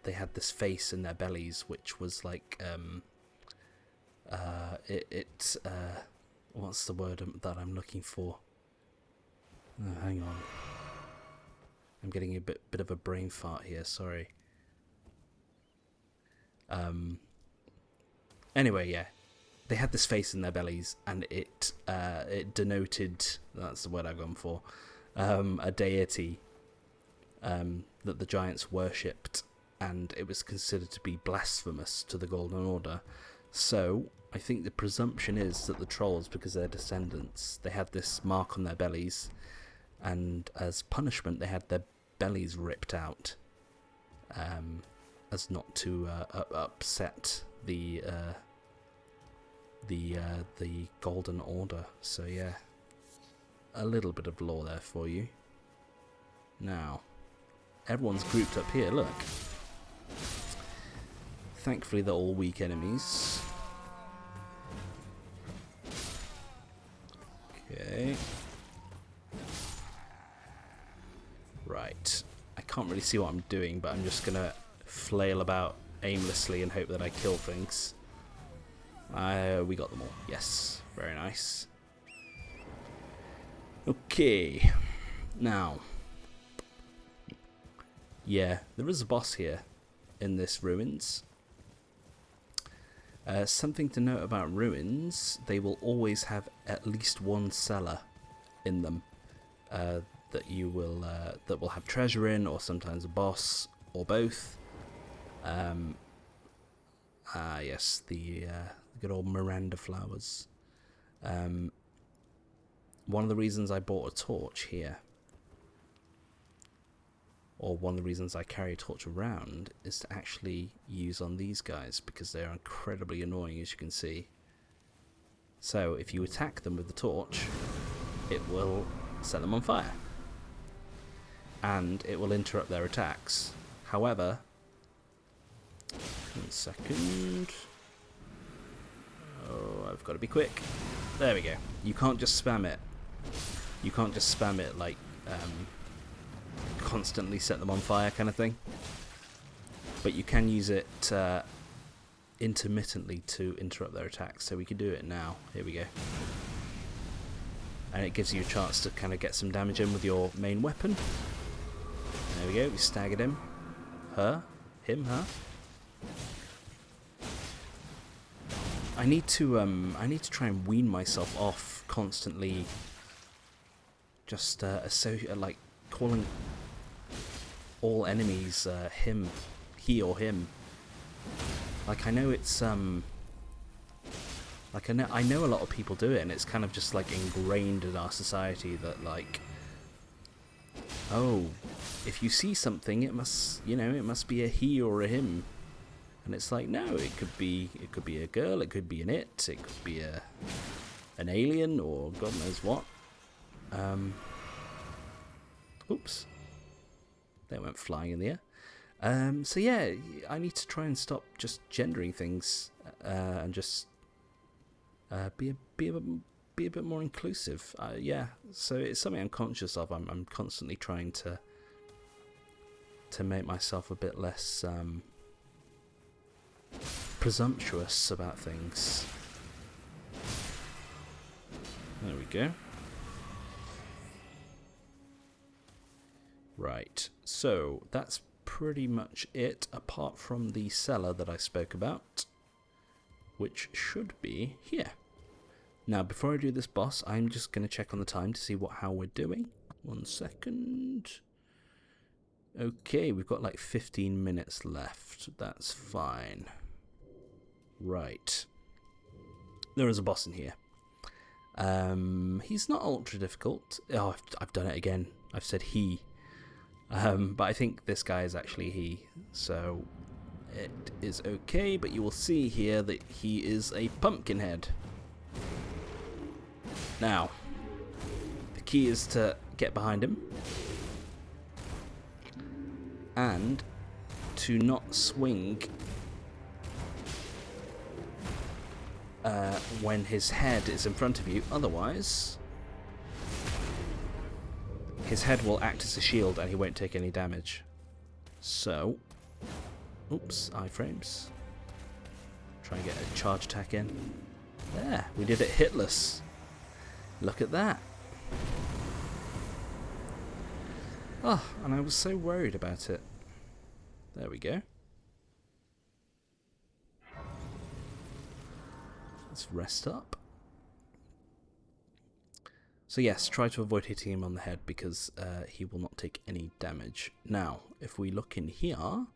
they had this face in their bellies, which was like what's the word that I'm looking for? Oh, hang on, I'm getting a bit of a brain fart here. Sorry. Anyway, yeah. They had this face in their bellies, and it denoted, that's the word I've gone for, a deity that the giants worshipped, and it was considered to be blasphemous to the Golden Order. So I think the presumption is that the trolls, because they're descendants, they had this mark on their bellies, and as punishment they had their bellies ripped out, as not to upset the Golden Order. So yeah, a little bit of lore there for you. Now, everyone's grouped up here, look. Thankfully they're all weak enemies. Okay. Right. I can't really see what I'm doing, but I'm just gonna flail about aimlessly and hope that I kill things. We got them all. Yes. Very nice. Okay. Now. Yeah, there is a boss here in this ruins. Something to note about ruins, they will always have at least one cellar in them that you will that will have treasure in, or sometimes a boss, or both. Yes, the good old Miranda flowers. One of the reasons I bought a torch here, or one of the reasons I carry a torch around, is to actually use on these guys, because they are incredibly annoying, as you can see. So if you attack them with the torch, it will set them on fire, and it will interrupt their attacks. However, 1 second. Oh, I've got to be quick. There we go. You can't just spam it. You can't just spam it like constantly set them on fire kind of thing. But you can use it intermittently to interrupt their attacks. So we can do it now. Here we go. And it gives you a chance to kind of get some damage in with your main weapon. There we go. We staggered him. Her. Him. Her. I need to try and wean myself off constantly just like calling all enemies him, he or him. Like I know it's like I know a lot of people do it, and it's kind of just like ingrained in our society that like, oh, if you see something, it must, you know, it must be a he or a him. And it's like, no, it could be a girl, it could be an it could be an alien, or God knows what. Oops, they went flying in the air. So yeah, I need to try and stop just gendering things and just be a bit more inclusive. Yeah, so it's something I'm conscious of. I'm constantly trying to make myself a bit less presumptuous about things. There we go. Right, so that's pretty much it, apart from the cellar that I spoke about, which should be here. Now, before I do this boss, I'm just going to check on the time to see how we're doing. 1 second. Okay, we've got like 15 minutes left. That's fine. Right. There is a boss in here. He's not ultra difficult. Oh, I've done it again. I've said he. But I think this guy is actually he. So it is okay, but you will see here that he is a pumpkin head. Now, the key is to get behind him and to not swing when his head is in front of you, otherwise his head will act as a shield and he won't take any damage. So, oops, iframes. Try and get a charge attack in. There, we did it hitless. Look at that. Oh, and I was so worried about it. There we go. Let's rest up. So yes, try to avoid hitting him on the head because he will not take any damage. Now, if we look in here,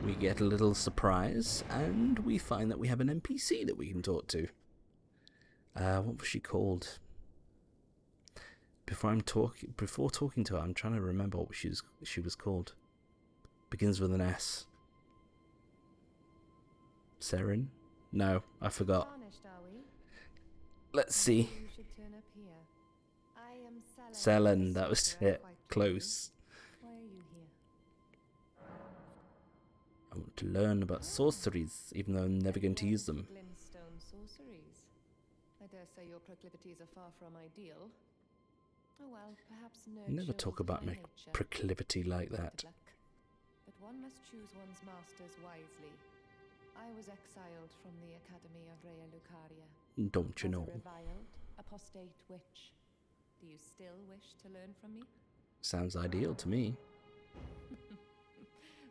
we get a little surprise and we find that we have an NPC that we can talk to. What was she called? Before talking to her, I'm trying to remember what she was called. Begins with an S. Seren? No, I forgot. Tarnished, are we? Let's see. You should turn up here. I am Selen, that was it. Close. Why are you here? I want to learn about sorceries, even though I'm never going to use them. Glintstone sorceries. I dare say your proclivities are far from ideal. Oh well, perhaps Never talk about my proclivity like that. But one must choose one's masters wisely. I was exiled from the Academy of Rea Lucaria. Don't you As know? a reviled, apostate witch. Do you still wish to learn from me? Sounds ideal to me.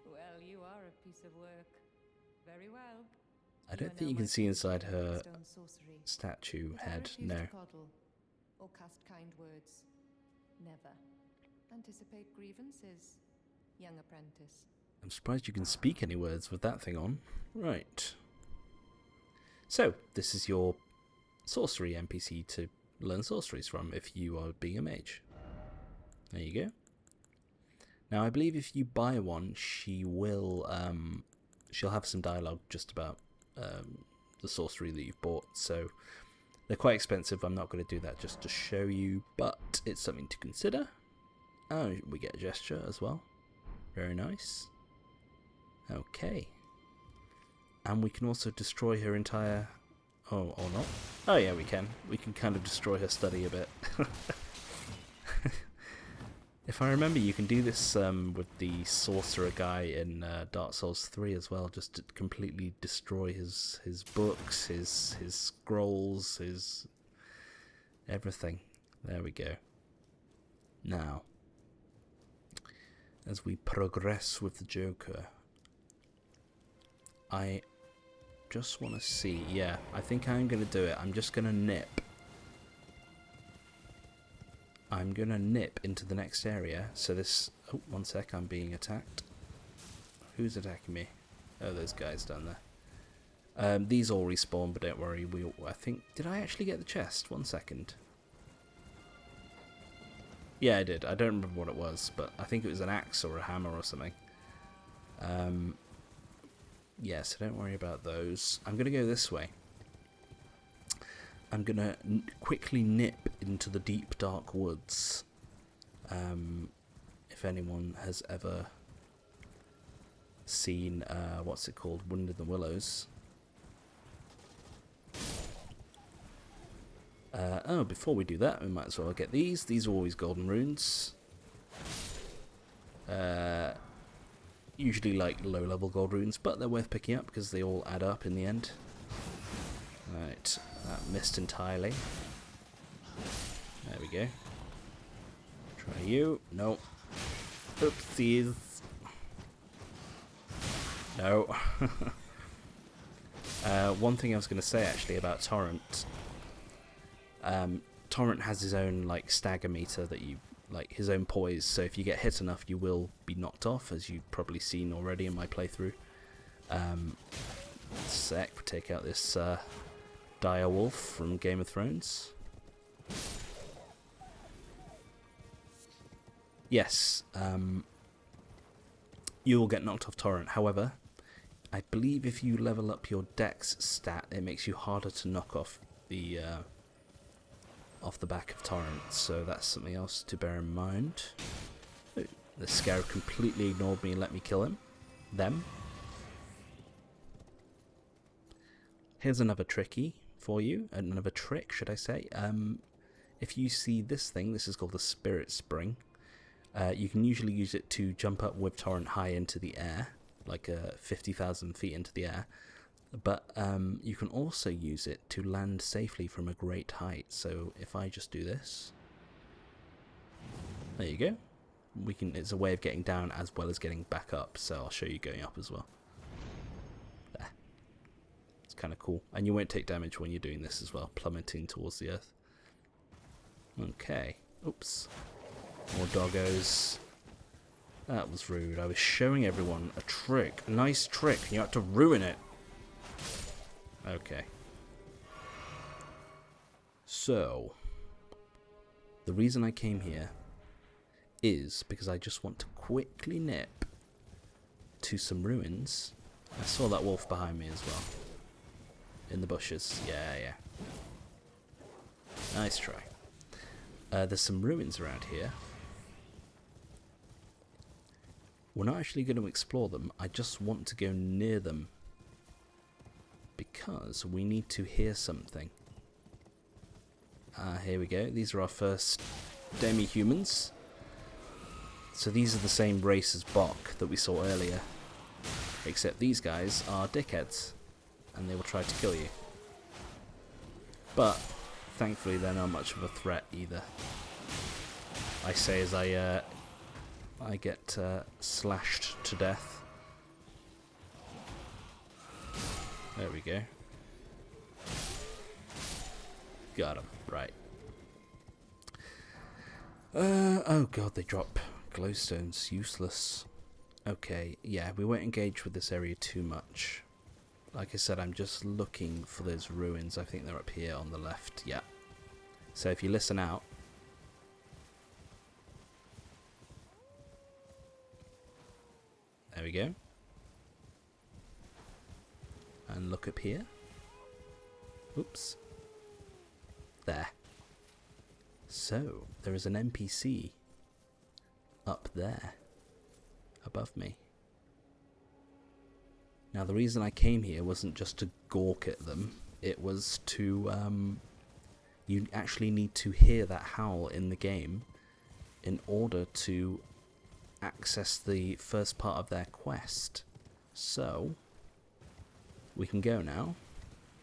Well, you are a piece of work. Very well. I don't think you can see inside her statue head. No. Or cast kind words. Never. Anticipate grievances, young apprentice. I'm surprised you can speak any words with that thing on. Right. So, this is your sorcery NPC to learn sorceries from if you are being a mage. There you go. Now, I believe if you buy one, she'll have some dialogue just about the sorcery that you've bought. So, they're quite expensive. I'm not going to do that just to show you, but it's something to consider. Oh, we get a gesture as well. Very nice. Okay. And we can also destroy her entire... Oh, or not. Oh yeah, we can. We can kind of destroy her study a bit. If I remember, you can do this with the sorcerer guy in Dark Souls 3 as well, just to completely destroy his books, his scrolls, his everything. There we go. Now, as we progress with the Joker, I just want to see. Yeah, I think I'm going to do it. I'm just going to nip. I'm going to nip into the next area. So this... Oh, one sec. I'm being attacked. Who's attacking me? Oh, those guys down there. These all respawn, but don't worry. I think... Did I actually get the chest? 1 second. Yeah, I did. I don't remember what it was, but I think it was an axe or a hammer or something. Yeah, so don't worry about those. I'm going to go this way. I'm going to quickly nip into the deep, dark woods. If anyone has ever seen, what's it called? Wind in the Willows. Oh, before we do that, we might as well get these. These are always golden runes. Usually like low-level gold runes, but they're worth picking up because they all add up in the end. Right, that missed entirely. There we go. Try you. No. Oopsies. No. One thing I was going to say actually about Torrent. Torrent has his own like stagger meter that you like, his own poise. So if you get hit enough, you will be knocked off, as you've probably seen already in my playthrough. Sec, take out this dire wolf from Game of Thrones. Yes, you will get knocked off torrent. However, I believe if you level up your dex stat, it makes you harder to knock off the back of torrent. So that's something else to bear in mind. Ooh, the scarab completely ignored me and let me kill him. Them. Here's another tricky for you. Another trick, should I say. If you see this thing, this is called the Spirit Spring. You can usually use it to jump up with torrent high into the air, like 50,000 feet into the air. But you can also use it to land safely from a great height. So if I just do this, there you go. It's a way of getting down as well as getting back up. So I'll show you going up as well. There. It's kind of cool, and you won't take damage when you're doing this as well, plummeting towards the earth. Okay. Oops. More doggos. That was rude. I was showing everyone a trick. A nice trick, and you had to ruin it. Okay. So, the reason I came here is because I just want to quickly nip to some ruins. I saw that wolf behind me as well. In the bushes. Yeah. Nice try. There's some ruins around here. We're not actually going to explore them. I just want to go near them because we need to hear something. Here we go. These are our first demi-humans. So these are the same race as Bok that we saw earlier, except these guys are dickheads and they will try to kill you. But thankfully they're not much of a threat either. I say as I get slashed to death. There we go. Got him. Right. Oh god, they drop glowstones. Useless. Okay, yeah, we won't engage with this area too much. Like I said, I'm just looking for those ruins. I think they're up here on the left. Yeah. So if you listen out. There we go. And look up here. Oops. There. So, there is an NPC up there, above me. Now the reason I came here wasn't just to gawk at them, it was to, you actually need to hear that howl in the game in order to access the first part of their quest. So, we can go now,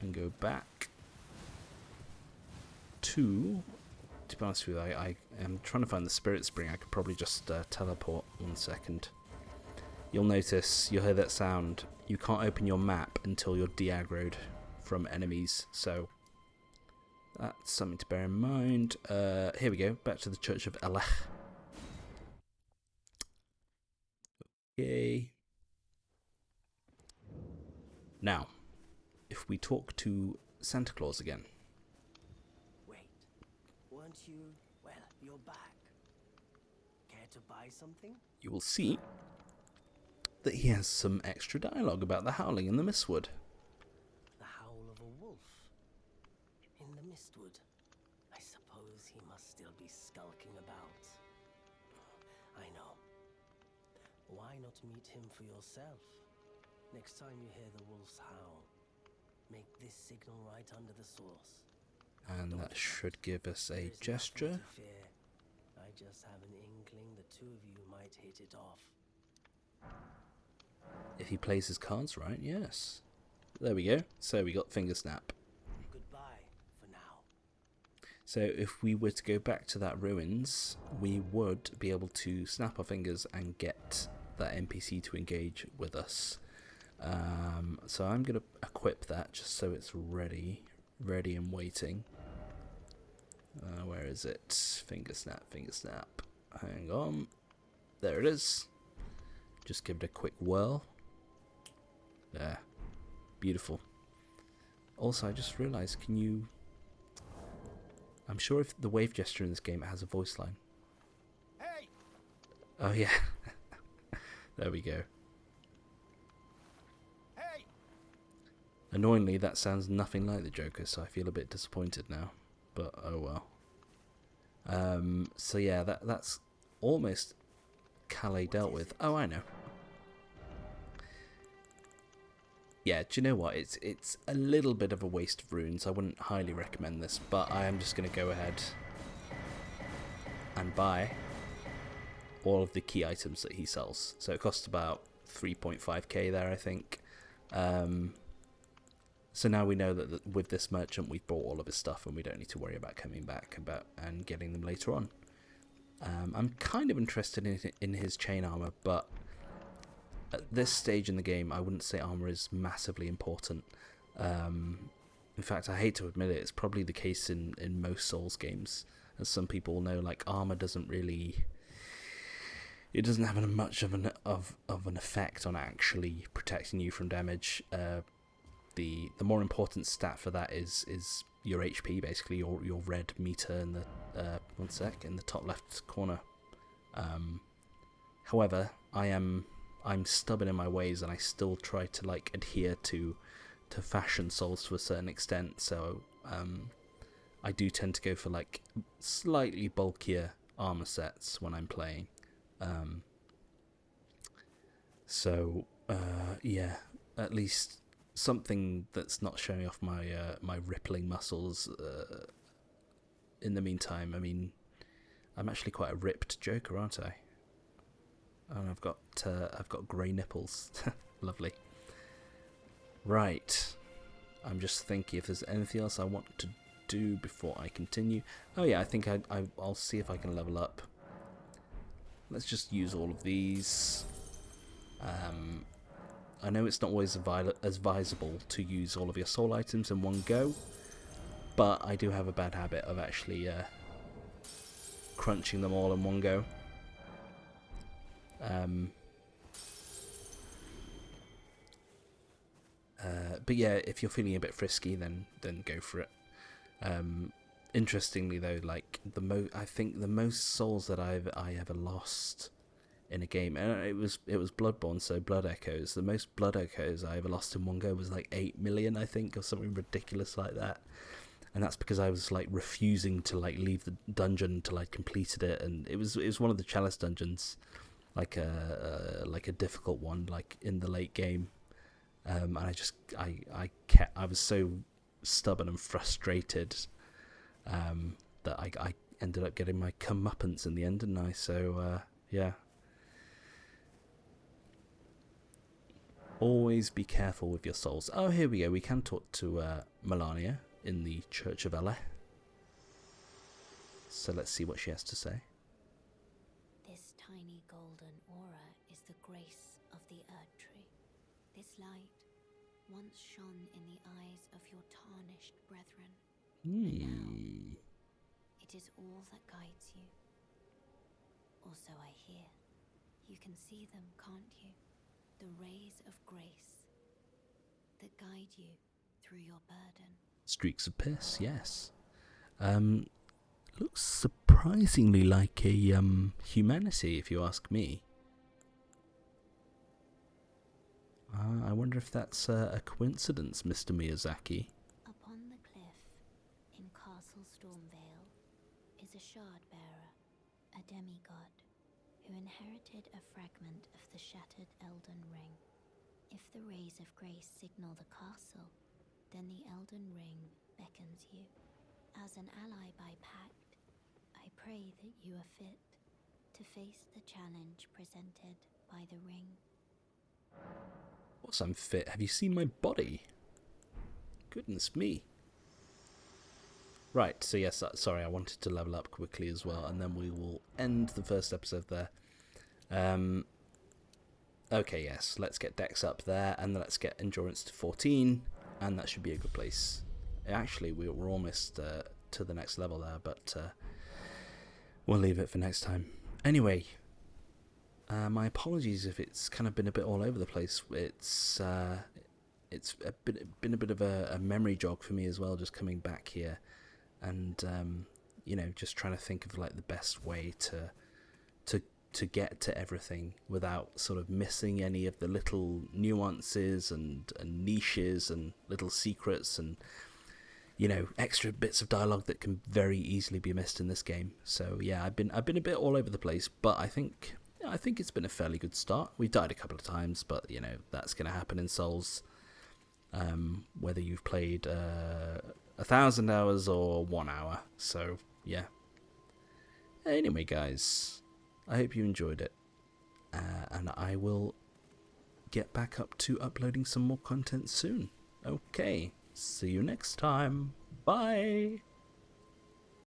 and go back to be honest with you, I am trying to find the Spirit Spring. I could probably just teleport. 1 second. You'll notice, you'll hear that sound. You can't open your map until you're de-aggroed from enemies, so that's something to bear in mind. Here we go, back to the Church of Elech. Okay. Now, if we talk to Santa Claus again. Weren't you? Well, you're back. Care to buy something? You will see that he has some extra dialogue about the howling in the mistwood. The howl of a wolf in the mistwood. I suppose he must still be skulking about. I know. Why not meet him for yourself? Next time you hear the wolf's howl, make this signal right under the source. And that should give us a gesture. I just have an inkling the two of you might hit it off. If he plays his cards right, yes. There we go. So we got finger snap. Goodbye for now. So if we were to go back to that ruins, we would be able to snap our fingers and get that NPC to engage with us. So I'm going to equip that just so it's ready and waiting. Where is it? Finger snap, finger snap. Hang on. There it is. Just give it a quick whirl. There. Beautiful. Also, I just realised, can you... I'm sure if the wave gesture in this game, it has a voice line. Hey! Oh, yeah. There we go. Hey! Annoyingly, that sounds nothing like the Joker, so I feel a bit disappointed now. But, oh well. So yeah, that's almost Calais dealt with. Oh, I know. Yeah, do you know what? It's a little bit of a waste of runes. I wouldn't highly recommend this, but I am just going to go ahead and buy all of the key items that he sells. So it costs about 3.5k there, I think. So now we know that with this merchant, we've bought all of his stuff, and we don't need to worry about coming back and getting them later on. I'm kind of interested in his chain armor, but at this stage in the game, I wouldn't say armor is massively important. In fact, I hate to admit it, it's probably the case in most Souls games. As some people know, like, armor doesn't really... It doesn't have much of an effect on actually protecting you from damage. The more important stat for that is your HP, basically, your red meter in the in the top left corner. However, I'm stubborn in my ways, and I still try to like adhere to fashion Souls to a certain extent. So I do tend to go for like slightly bulkier armor sets when I'm playing. Yeah, at least something that's not showing off my rippling muscles. In the meantime, I mean, I'm actually quite a ripped Joker, aren't I? And I've got grey nipples. Lovely. Right. I'm just thinking if there's anything else I want to do before I continue. Oh yeah, I think I'll see if I can level up. Let's just use all of these. I know it's not always as advisable to use all of your soul items in one go, but I do have a bad habit of actually crunching them all in one go. But yeah, if you're feeling a bit frisky, then go for it. Interestingly though, like I think the most souls that I ever lost in a game, and it was Bloodborne, so Blood Echoes. The most Blood Echoes I ever lost in one go was like 8 million, I think, or something ridiculous like that. And that's because I was like refusing to like leave the dungeon until I'd completed it, and it was one of the Chalice dungeons, like a difficult one, like in the late game. And I was so stubborn and frustrated that I ended up getting my comeuppance in the end, didn't I? So yeah. Always be careful with your souls. Oh, here we go. We can talk to Melania in the Church of Elleh. So let's see what she has to say. This tiny golden aura is the grace of the Earth Tree. This light once shone in the eyes of your tarnished brethren. But now, it is all that guides you. Also, I hear. You can see them, can't you? The rays of grace that guide you through your burden. Streaks of piss, yes. Looks surprisingly like a humanity, if you ask me. I wonder if that's a coincidence, Mr. Miyazaki. Upon the cliff in Castle Stormvale is a shard bearer, a demigod, who inherited a fragment of the shattered Elden Ring. If the rays of grace signal the castle, then the Elden Ring beckons you. As an ally by pact, I pray that you are fit to face the challenge presented by the ring. Of course I'm fit. Have you seen my body? Goodness me. Right, so yes, sorry, I wanted to level up quickly as well, and then we will end the first episode there. Okay, yes, let's get Dex up there, and let's get Endurance to 14, and that should be a good place. Actually, we're almost to the next level there, but we'll leave it for next time. Anyway, my apologies if it's kind of been a bit all over the place. It's it's been a bit of a memory jog for me as well, just coming back here, and just trying to think of like the best way to get to everything without sort of missing any of the little nuances and niches and little secrets and extra bits of dialogue that can very easily be missed in this game. So yeah, I've been a bit all over the place, but I think it's been a fairly good start. We've died a couple of times, but that's going to happen in Souls, whether you've played 1,000 hours or 1 hour. So yeah. Anyway, guys, I hope you enjoyed it, and I will get back up to uploading some more content soon. Okay, see you next time. Bye!